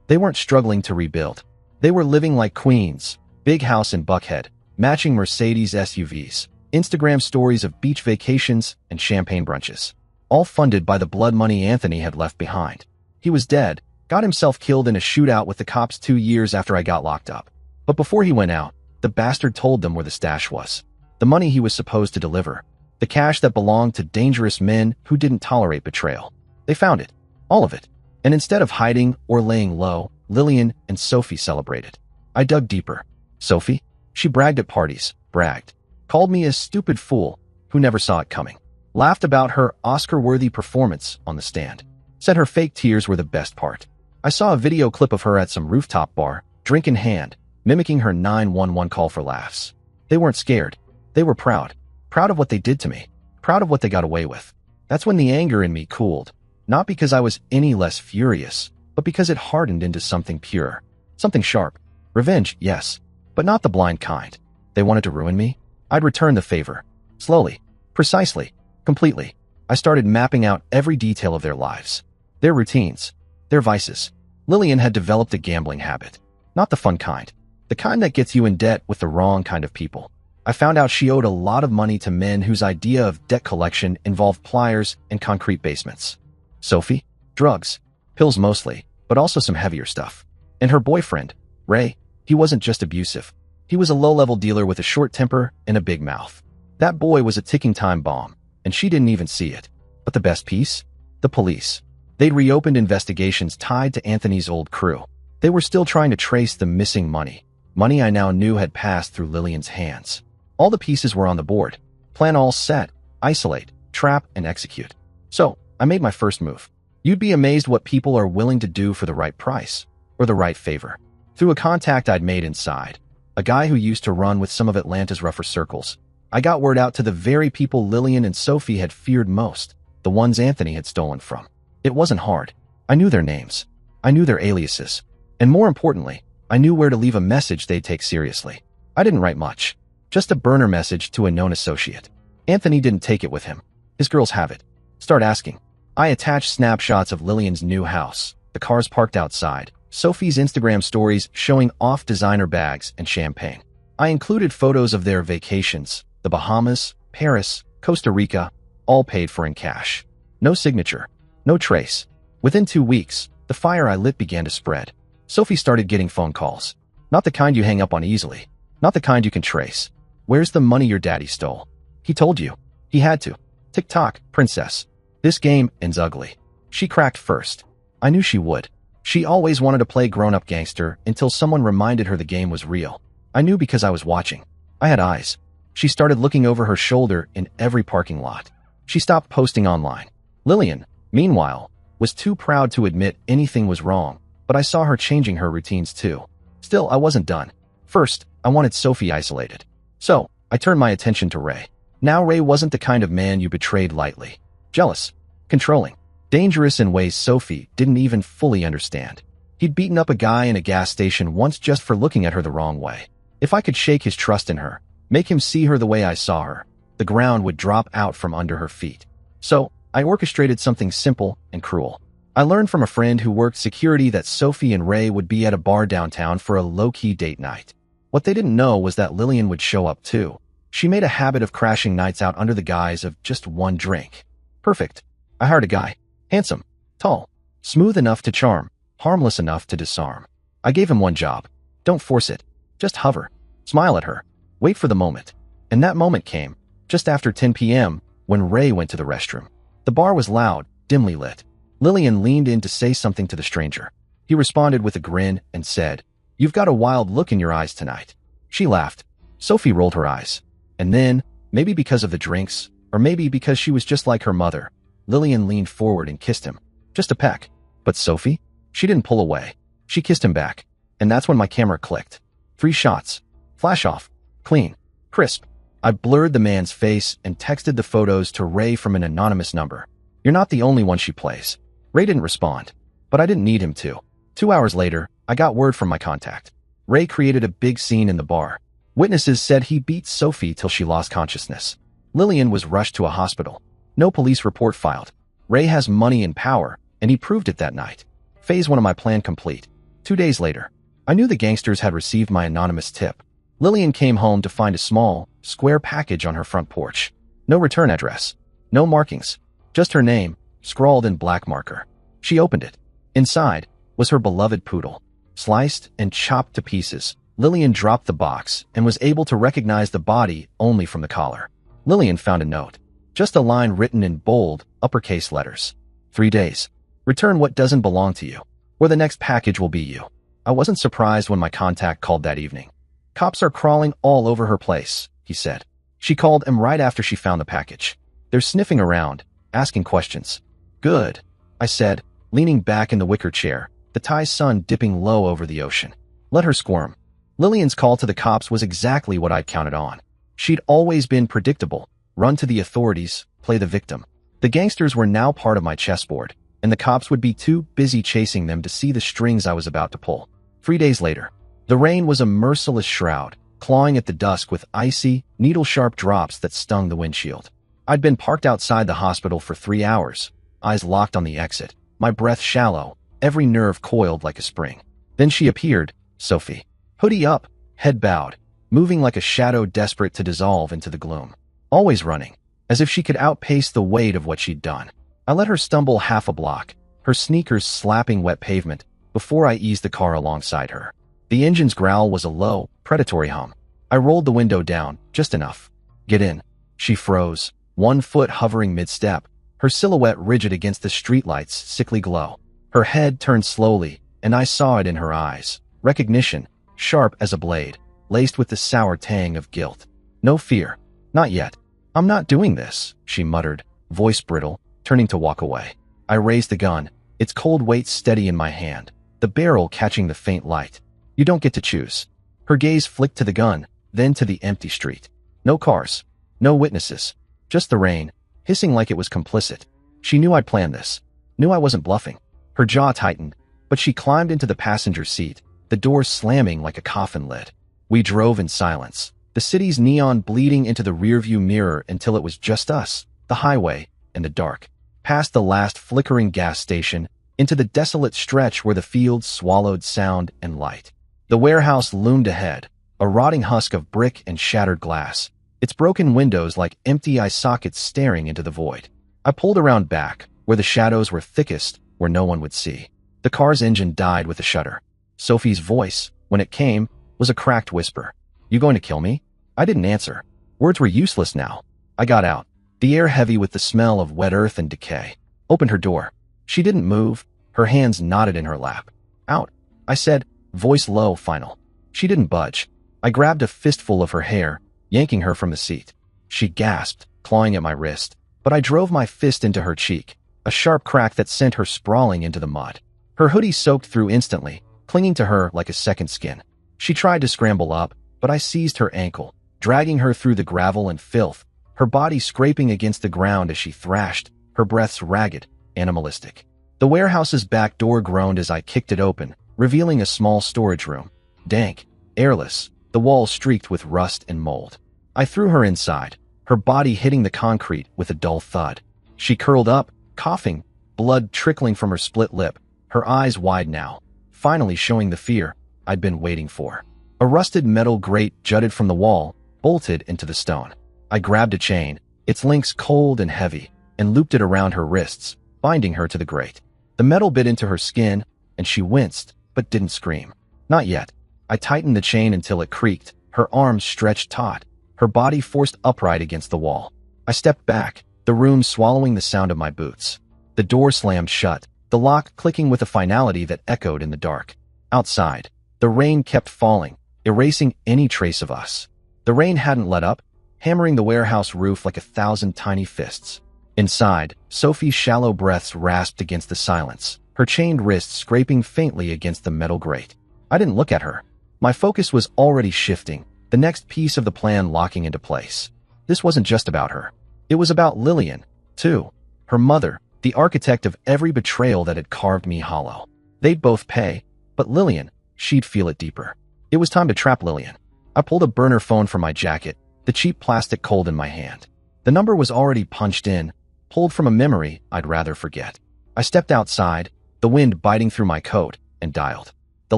[SPEAKER 1] They weren't struggling to rebuild. They were living like queens. Big house in Buckhead, matching Mercedes SUVs, Instagram stories of beach vacations and champagne brunches. All funded by the blood money Anthony had left behind. He was dead, got himself killed in a shootout with the cops 2 years after I got locked up. But before he went out, the bastard told them where the stash was. The money he was supposed to deliver. The cash that belonged to dangerous men who didn't tolerate betrayal. They found it. All of it. And instead of hiding or laying low, Lillian and Sophie celebrated. I dug deeper. Sophie? She bragged at parties. Bragged. Called me a stupid fool who never saw it coming. Laughed about her Oscar-worthy performance on the stand. Said her fake tears were the best part. I saw a video clip of her at some rooftop bar, drink in hand, mimicking her 911 call for laughs. They weren't scared. They were proud. Proud of what they did to me. Proud of what they got away with. That's when the anger in me cooled. Not because I was any less furious, but because it hardened into something pure. Something sharp. Revenge, yes, but not the blind kind. They wanted to ruin me? I'd return the favor. Slowly. Precisely. Completely. I started mapping out every detail of their lives. Their routines. Their vices. Lillian had developed a gambling habit. Not the fun kind. The kind that gets you in debt with the wrong kind of people. I found out she owed a lot of money to men whose idea of debt collection involved pliers and concrete basements. Sophie? Drugs. Pills mostly, but also some heavier stuff. And her boyfriend, Ray, he wasn't just abusive. He was a low-level dealer with a short temper and a big mouth. That boy was a ticking time bomb, and she didn't even see it. But the best piece? The police. They'd reopened investigations tied to Anthony's old crew. They were still trying to trace the missing money. Money I now knew had passed through Lillian's hands. All the pieces were on the board. Plan all set. Isolate, trap, and execute. So, I made my first move. You'd be amazed what people are willing to do for the right price, or the right favor. Through a contact I'd made inside, a guy who used to run with some of Atlanta's rougher circles, I got word out to the very people Lillian and Sophie had feared most, the ones Anthony had stolen from. It wasn't hard. I knew their names. I knew their aliases. And more importantly, I knew where to leave a message they'd take seriously. I didn't write much. Just a burner message to a known associate. Anthony didn't take it with him. His girls have it. Start asking. I attached snapshots of Lillian's new house, the cars parked outside, Sophie's Instagram stories showing off designer bags and champagne. I included photos of their vacations, the Bahamas, Paris, Costa Rica, all paid for in cash. No signature. No trace. Within 2 weeks, the fire I lit began to spread. Sophie started getting phone calls. Not the kind you hang up on easily. Not the kind you can trace. Where's the money your daddy stole? He told you. He had to. Tick-tock, princess. This game ends ugly. She cracked first. I knew she would. She always wanted to play grown-up gangster until someone reminded her the game was real. I knew because I was watching. I had eyes. She started looking over her shoulder in every parking lot. She stopped posting online. Lillian, meanwhile, was too proud to admit anything was wrong, but I saw her changing her routines too. Still, I wasn't done. First, I wanted Sophie isolated. So, I turned my attention to Ray. Now Ray wasn't the kind of man you betrayed lightly. Jealous, controlling, dangerous in ways Sophie didn't even fully understand. He'd beaten up a guy in a gas station once just for looking at her the wrong way. If I could shake his trust in her, make him see her the way I saw her, the ground would drop out from under her feet. So, I orchestrated something simple and cruel. I learned from a friend who worked security that Sophie and Ray would be at a bar downtown for a low-key date night. What they didn't know was that Lillian would show up too. She made a habit of crashing nights out under the guise of just one drink. Perfect. I hired a guy. Handsome, tall, smooth enough to charm, harmless enough to disarm. I gave him one job. Don't force it. Just hover. Smile at her. Wait for the moment. And that moment came, just after 10 p.m., when Ray went to the restroom. The bar was loud, dimly lit. Lillian leaned in to say something to the stranger. He responded with a grin and said, "You've got a wild look in your eyes tonight." She laughed. Sophie rolled her eyes. And then, maybe because of the drinks, or maybe because she was just like her mother, Lillian leaned forward and kissed him. Just a peck. But Sophie? She didn't pull away. She kissed him back. And that's when my camera clicked. 3 shots. Flash off. Clean. Crisp. I blurred the man's face and texted the photos to Ray from an anonymous number. "You're not the only one she plays." Ray didn't respond, but I didn't need him to. 2 hours later, I got word from my contact. Ray created a big scene in the bar. Witnesses said he beat Sophie till she lost consciousness. Lillian was rushed to a hospital. No police report filed. Ray has money and power, and he proved it that night. Phase 1 of my plan complete. 2 days later, I knew the gangsters had received my anonymous tip. Lillian came home to find a small, square package on her front porch. No return address. No markings. Just her name, scrawled in black marker. She opened it. Inside was her beloved poodle. Sliced and chopped to pieces, Lillian dropped the box and was able to recognize the body only from the collar. Lillian found a note. Just a line written in bold, uppercase letters. 3 days. Return what doesn't belong to you, or the next package will be you. I wasn't surprised when my contact called that evening. "Cops are crawling all over her place," he said. She called him right after she found the package. "They're sniffing around, asking questions." "Good," I said, leaning back in the wicker chair, the Thai sun dipping low over the ocean. Let her squirm. Lillian's call to the cops was exactly what I'd counted on. She'd always been predictable. Run to the authorities, play the victim. The gangsters were now part of my chessboard, and the cops would be too busy chasing them to see the strings I was about to pull. 3 days later, the rain was a merciless shroud, clawing at the dusk with icy, needle-sharp drops that stung the windshield. I'd been parked outside the hospital for 3 hours, eyes locked on the exit, my breath shallow, every nerve coiled like a spring. Then she appeared, Sophie. Hoodie up, head bowed, moving like a shadow desperate to dissolve into the gloom. Always running, as if she could outpace the weight of what she'd done. I let her stumble half a block, her sneakers slapping wet pavement, before I eased the car alongside her. The engine's growl was a low, predatory hum. I rolled the window down, just enough. "Get in." She froze, one foot hovering mid-step, her silhouette rigid against the streetlight's sickly glow. Her head turned slowly, and I saw it in her eyes. Recognition, sharp as a blade, laced with the sour tang of guilt. No fear. Not yet. "I'm not doing this," she muttered, voice brittle, turning to walk away. I raised the gun, its cold weight steady in my hand, the barrel catching the faint light. "You don't get to choose." Her gaze flicked to the gun, then to the empty street. No cars. No witnesses. Just the rain, hissing like it was complicit. She knew I'd planned this. Knew I wasn't bluffing. Her jaw tightened, but she climbed into the passenger seat, the door slamming like a coffin lid. We drove in silence, the city's neon bleeding into the rearview mirror until it was just us, the highway, and the dark. Past the last flickering gas station, into the desolate stretch where the fields swallowed sound and light. The warehouse loomed ahead, a rotting husk of brick and shattered glass, its broken windows like empty eye sockets staring into the void. I pulled around back, where the shadows were thickest, where no one would see. The car's engine died with a shudder. Sophie's voice, when it came, was a cracked whisper. "You going to kill me?" I didn't answer. Words were useless now. I got out, the air heavy with the smell of wet earth and decay. Opened her door. She didn't move, her hands knotted in her lap. "Out," I said, voice low, final. She didn't budge. I grabbed a fistful of her hair, yanking her from the seat. She gasped, clawing at my wrist, but I drove my fist into her cheek, a sharp crack that sent her sprawling into the mud. Her hoodie soaked through instantly, clinging to her like a second skin. She tried to scramble up, but I seized her ankle, dragging her through the gravel and filth, her body scraping against the ground as she thrashed, her breaths ragged, animalistic. The warehouse's back door groaned as I kicked it open, revealing a small storage room. Dank, airless, the walls streaked with rust and mold. I threw her inside, her body hitting the concrete with a dull thud. She curled up, coughing, blood trickling from her split lip, her eyes wide now, finally showing the fear I'd been waiting for. A rusted metal grate jutted from the wall, bolted into the stone. I grabbed a chain, its links cold and heavy, and looped it around her wrists, binding her to the grate. The metal bit into her skin, and she winced, but didn't scream. Not yet. I tightened the chain until it creaked, her arms stretched taut, her body forced upright against the wall. I stepped back, the room swallowing the sound of my boots. The door slammed shut, the lock clicking with a finality that echoed in the dark. Outside, the rain kept falling, erasing any trace of us. The rain hadn't let up, hammering the warehouse roof like 1,000 tiny fists. Inside, Sophie's shallow breaths rasped against the silence, her chained wrists scraping faintly against the metal grate. I didn't look at her. My focus was already shifting, the next piece of the plan locking into place. This wasn't just about her. It was about Lillian, too. Her mother, the architect of every betrayal that had carved me hollow. They'd both pay, but Lillian, she'd feel it deeper. It was time to trap Lillian. I pulled a burner phone from my jacket, the cheap plastic cold in my hand. The number was already punched in, pulled from a memory I'd rather forget. I stepped outside, the wind biting through my coat, and dialed. The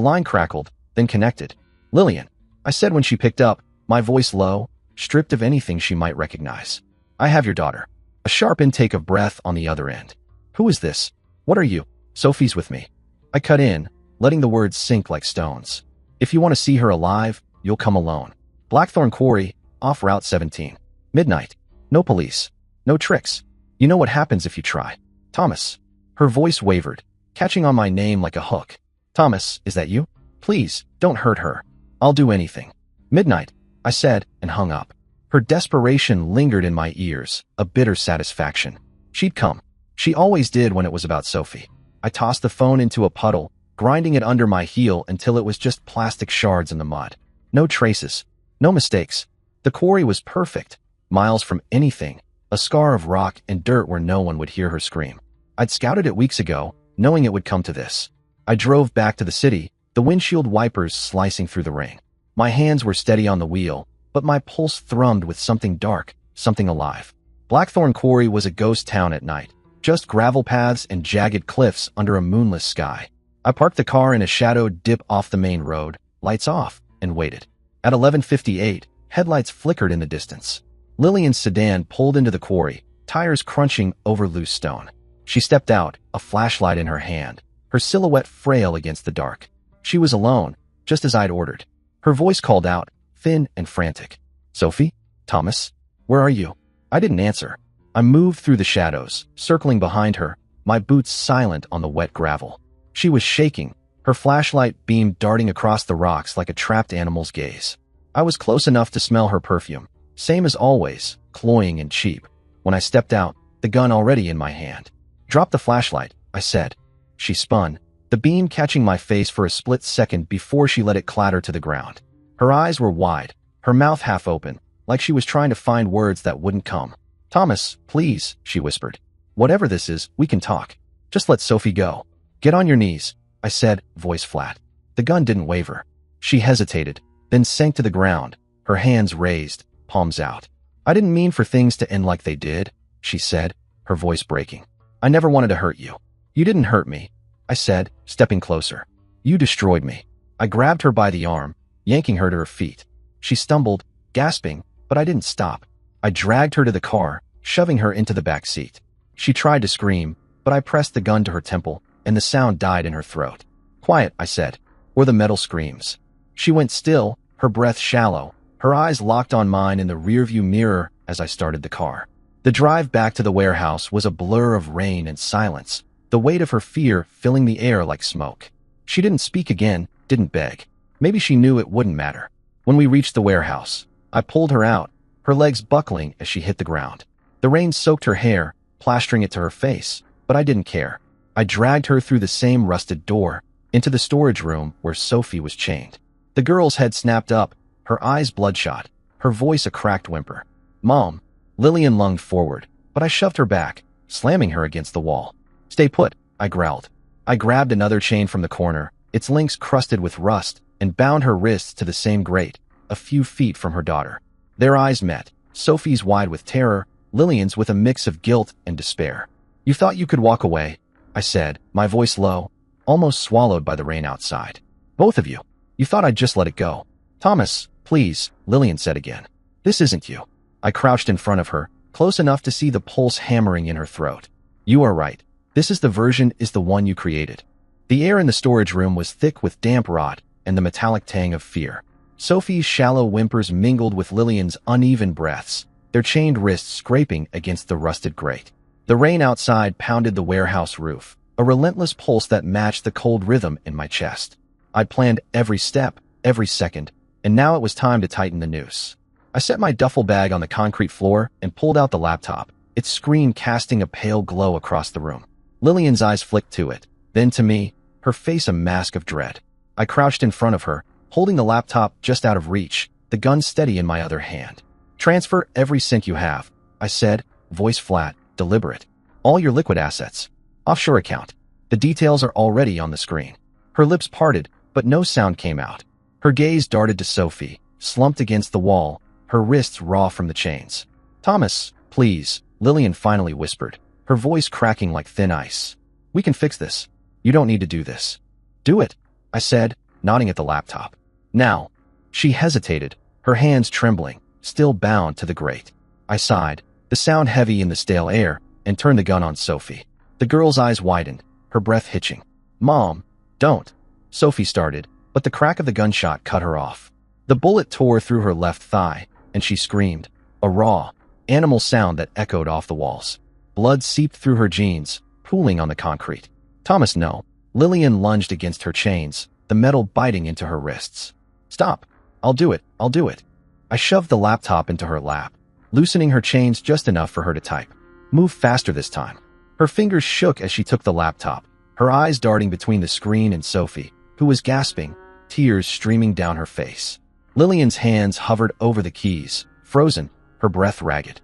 [SPEAKER 1] line crackled, then connected. "Lillian," I said when she picked up, my voice low, stripped of anything she might recognize. "I have your daughter." A sharp intake of breath on the other end. "Who is this? What are you?" "Sophie's with me." I cut in, letting the words sink like stones. "If you want to see her alive, you'll come alone. Blackthorn Quarry, off Route 17. Midnight. No police. No tricks. You know what happens if you try. Thomas." Her voice wavered, catching on my name like a hook. "Thomas, is that you? Please, don't hurt her. I'll do anything." "Midnight," I said, and hung up. Her desperation lingered in my ears, a bitter satisfaction. She'd come. She always did when it was about Sophie. I tossed the phone into a puddle, grinding it under my heel until it was just plastic shards in the mud. No traces. No mistakes. The quarry was perfect, miles from anything, a scar of rock and dirt where no one would hear her scream. I'd scouted it weeks ago, knowing it would come to this. I drove back to the city, the windshield wipers slicing through the rain. My hands were steady on the wheel, but my pulse thrummed with something dark, something alive. Blackthorn Quarry was a ghost town at night, just gravel paths and jagged cliffs under a moonless sky. I parked the car in a shadowed dip off the main road, lights off, and waited. At 11:58, headlights flickered in the distance. Lillian's sedan pulled into the quarry, tires crunching over loose stone. She stepped out, a flashlight in her hand, her silhouette frail against the dark. She was alone, just as I'd ordered. Her voice called out, thin and frantic. "Sophie? Thomas? Where are you?" I didn't answer. I moved through the shadows, circling behind her, my boots silent on the wet gravel. She was shaking, her flashlight beam darting across the rocks like a trapped animal's gaze. I was close enough to smell her perfume, same as always, cloying and cheap. When I stepped out, the gun already in my hand. "Drop the flashlight," I said. She spun, the beam catching my face for a split second before she let it clatter to the ground. Her eyes were wide, her mouth half open, like she was trying to find words that wouldn't come. "Thomas, please," she whispered. "Whatever this is, we can talk. Just let Sophie go." "Get on your knees," I said, voice flat. The gun didn't waver. She hesitated, then sank to the ground, her hands raised, palms out. "I didn't mean for things to end like they did," she said, her voice breaking. "I never wanted to hurt you." "You didn't hurt me," I said, stepping closer. "You destroyed me." I grabbed her by the arm, yanking her to her feet. She stumbled, gasping, but I didn't stop. I dragged her to the car, shoving her into the back seat. She tried to scream, but I pressed the gun to her temple, and the sound died in her throat. "Quiet," I said, or the metal screams. She went still, her breath shallow, her eyes locked on mine in the rearview mirror as I started the car. The drive back to the warehouse was a blur of rain and silence, the weight of her fear filling the air like smoke. She didn't speak again, didn't beg. Maybe she knew it wouldn't matter. When we reached the warehouse, I pulled her out, her legs buckling as she hit the ground. The rain soaked her hair, plastering it to her face, but I didn't care. I dragged her through the same rusted door, into the storage room where Sophie was chained. The girl's head snapped up, her eyes bloodshot, her voice a cracked whimper. "Mom." Lillian lunged forward, but I shoved her back, slamming her against the wall. "Stay put," I growled. I grabbed another chain from the corner, its links crusted with rust, and bound her wrists to the same grate, a few feet from her daughter. Their eyes met, Sophie's wide with terror, Lillian's with a mix of guilt and despair. "You thought you could walk away," I said, my voice low, almost swallowed by the rain outside. "Both of you. You thought I'd just let it go." "Thomas, please," Lillian said again. "This isn't you." I crouched in front of her, close enough to see the pulse hammering in her throat. "You are right. This is the one you created." The air in the storage room was thick with damp rot and the metallic tang of fear. Sophie's shallow whimpers mingled with Lillian's uneven breaths, their chained wrists scraping against the rusted grate. The rain outside pounded the warehouse roof, a relentless pulse that matched the cold rhythm in my chest. I'd planned every step, every second, and now it was time to tighten the noose. I set my duffel bag on the concrete floor and pulled out the laptop, its screen casting a pale glow across the room. Lillian's eyes flicked to it, then to me, her face a mask of dread. I crouched in front of her, holding the laptop just out of reach, the gun steady in my other hand. "Transfer every cent you have," I said, voice flat, deliberate. "All your liquid assets. Offshore account. The details are already on the screen." Her lips parted, but no sound came out. Her gaze darted to Sophie, slumped against the wall, her wrists raw from the chains. "Thomas, please," Lillian finally whispered, her voice cracking like thin ice. "We can fix this. You don't need to do this." "Do it," I said, nodding at the laptop. "Now." She hesitated, her hands trembling, still bound to the grate. I sighed, the sound heavy in the stale air, and turned the gun on Sophie. The girl's eyes widened, her breath hitching. "Mom, don't," Sophie started, but the crack of the gunshot cut her off. The bullet tore through her left thigh, and she screamed, a raw, animal sound that echoed off the walls. Blood seeped through her jeans, pooling on the concrete. "Thomas, no." Lillian lunged against her chains, the metal biting into her wrists. "Stop. I'll do it. I'll do it." I shoved the laptop into her lap, loosening her chains just enough for her to type. "Move faster this time." Her fingers shook as she took the laptop, her eyes darting between the screen and Sophie, who was gasping, tears streaming down her face. Lillian's hands hovered over the keys, frozen, her breath ragged.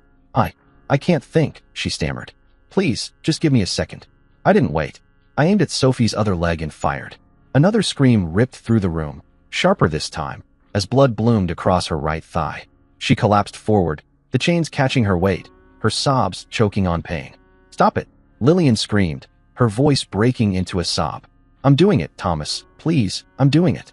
[SPEAKER 1] I can't think," she stammered. "Please, just give me a second." I didn't wait. I aimed at Sophie's other leg and fired. Another scream ripped through the room, sharper this time, as blood bloomed across her right thigh. She collapsed forward, the chains catching her weight, her sobs choking on pain. "Stop it," Lillian screamed, her voice breaking into a sob. "I'm doing it, Thomas. Please, I'm doing it."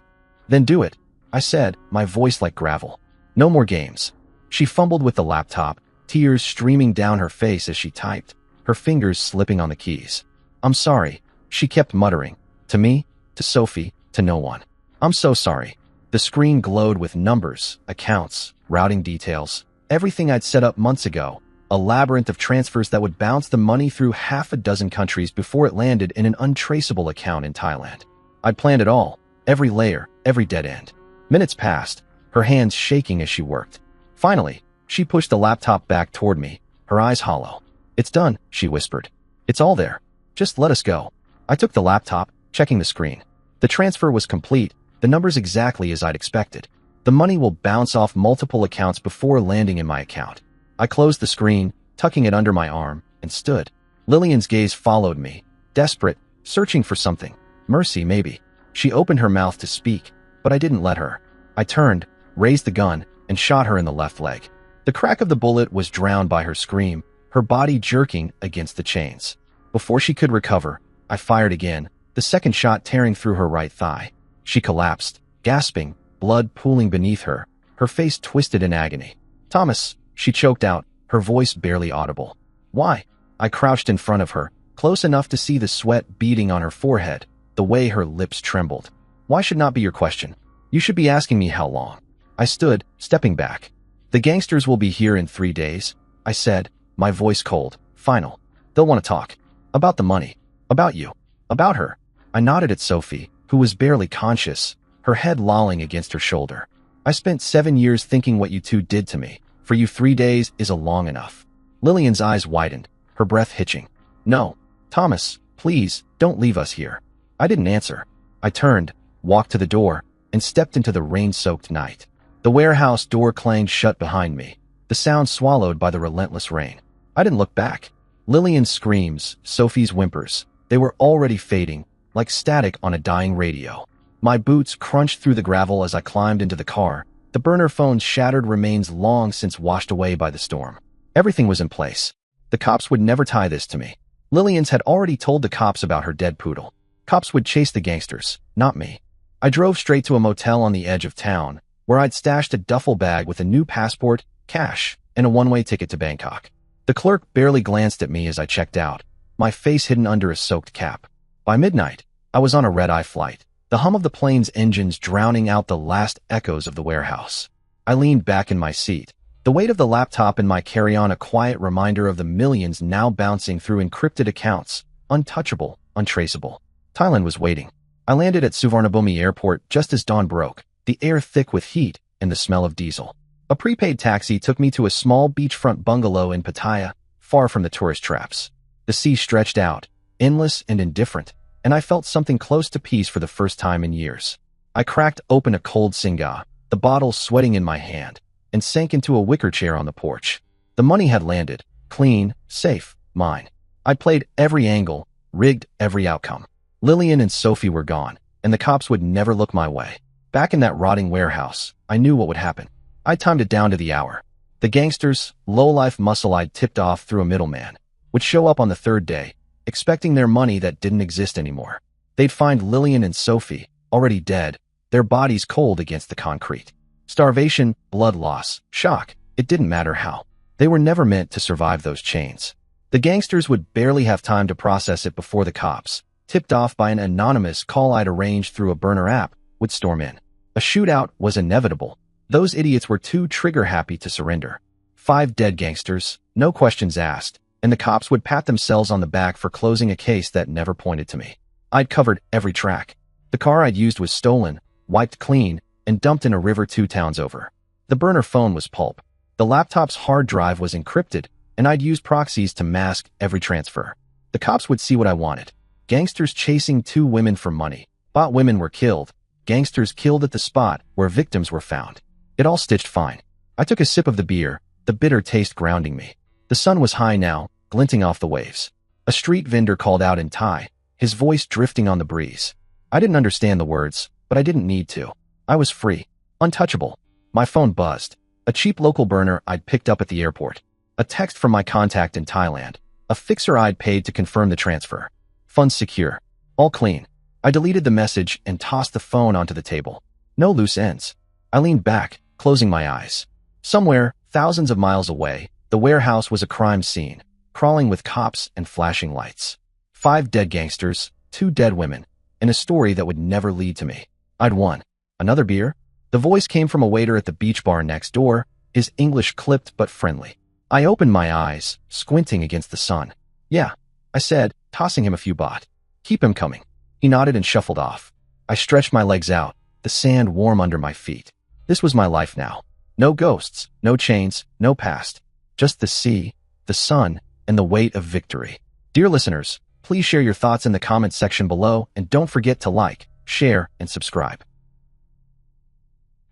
[SPEAKER 1] "Then do it," I said, my voice like gravel. "No more games." She fumbled with the laptop, tears streaming down her face as she typed, her fingers slipping on the keys. "I'm sorry," she kept muttering. To me, to Sophie, to no one. "I'm so sorry." The screen glowed with numbers, accounts, routing details, everything I'd set up months ago, a labyrinth of transfers that would bounce the money through half a dozen countries before it landed in an untraceable account in Thailand. I'd planned it all, every layer, every dead end. Minutes passed, her hands shaking as she worked. Finally, she pushed the laptop back toward me, her eyes hollow. "It's done," she whispered. "It's all there. Just let us go." I took the laptop, checking the screen. The transfer was complete, the numbers exactly as I'd expected. The money will bounce off multiple accounts before landing in my account. I closed the screen, tucking it under my arm, and stood. Lillian's gaze followed me, desperate, searching for something. Mercy, maybe. She opened her mouth to speak, but I didn't let her. I turned, raised the gun, and shot her in the left leg. The crack of the bullet was drowned by her scream, her body jerking against the chains. Before she could recover, I fired again, the second shot tearing through her right thigh. She collapsed, gasping, blood pooling beneath her, her face twisted in agony. "Thomas," she choked out, her voice barely audible. "Why?" I crouched in front of her, close enough to see the sweat beading on her forehead, the way her lips trembled. "Why should not be your question. You should be asking me how long." I stood, stepping back. "The gangsters will be here in 3 days," I said, my voice cold, final. "They'll want to talk. About the money. About you. About her." I nodded at Sophie, who was barely conscious, her head lolling against her shoulder. "I spent 7 years thinking what you two did to me. For you 3 days is a long enough." Lillian's eyes widened, her breath hitching. "No. Thomas, please, don't leave us here." I didn't answer. I turned, walked to the door, and stepped into the rain-soaked night. The warehouse door clanged shut behind me, the sound swallowed by the relentless rain. I didn't look back. Lillian's screams, Sophie's whimpers, they were already fading, like static on a dying radio. My boots crunched through the gravel as I climbed into the car, the burner phone's shattered remains long since washed away by the storm. Everything was in place. The cops would never tie this to me. Lillian's had already told the cops about her dead poodle. Cops would chase the gangsters, not me. I drove straight to a motel on the edge of town, where I'd stashed a duffel bag with a new passport, cash, and a one-way ticket to Bangkok. The clerk barely glanced at me as I checked out, my face hidden under a soaked cap. By midnight, I was on a red-eye flight, the hum of the plane's engines drowning out the last echoes of the warehouse. I leaned back in my seat, the weight of the laptop in my carry-on a quiet reminder of the millions now bouncing through encrypted accounts, untouchable, untraceable. Thailand was waiting. I landed at Suvarnabhumi Airport just as dawn broke, the air thick with heat and the smell of diesel. A prepaid taxi took me to a small beachfront bungalow in Pattaya, far from the tourist traps. The sea stretched out, endless and indifferent, and I felt something close to peace for the first time in years. I cracked open a cold Singha, the bottle sweating in my hand, and sank into a wicker chair on the porch. The money had landed, clean, safe, mine. I'd played every angle, rigged every outcome. Lillian and Sophie were gone, and the cops would never look my way. Back in that rotting warehouse, I knew what would happen. I timed it down to the hour. The gangsters, low-life muscle I'd tipped off through a middleman, would show up on the third day, expecting their money that didn't exist anymore. They'd find Lillian and Sophie, already dead, their bodies cold against the concrete. Starvation, blood loss, shock, it didn't matter how. They were never meant to survive those chains. The gangsters would barely have time to process it before the cops, tipped off by an anonymous call I'd arranged through a burner app, would storm in. A shootout was inevitable. Those idiots were too trigger-happy to surrender. 5 dead gangsters, no questions asked, and the cops would pat themselves on the back for closing a case that never pointed to me. I'd covered every track. The car I'd used was stolen, wiped clean, and dumped in a river 2 towns over. The burner phone was pulp. The laptop's hard drive was encrypted, and I'd used proxies to mask every transfer. The cops would see what I wanted. Gangsters chasing 2 women for money. Bought women were killed. Gangsters killed at the spot where victims were found. It all stitched fine. I took a sip of the beer, the bitter taste grounding me. The sun was high now, glinting off the waves. A street vendor called out in Thai, his voice drifting on the breeze. I didn't understand the words, but I didn't need to. I was free, untouchable. My phone buzzed. A cheap local burner I'd picked up at the airport. A text from my contact in Thailand. A fixer I'd paid to confirm the transfer. Funds secure. All clean. I deleted the message and tossed the phone onto the table. No loose ends. I leaned back, closing my eyes. Somewhere, thousands of miles away, the warehouse was a crime scene, crawling with cops and flashing lights. 5 dead gangsters, 2 dead women, and a story that would never lead to me. I'd won. Another beer? The voice came from a waiter at the beach bar next door, his English clipped but friendly. I opened my eyes, squinting against the sun. Yeah, I said, tossing him a few baht. Keep him coming. He nodded and shuffled off. I stretched my legs out, the sand warm under my feet. This was my life now. No ghosts, no chains, no past. Just the sea, the sun, and the weight of victory. Dear listeners, please share your thoughts in the comments section below and don't forget to like, share, and subscribe.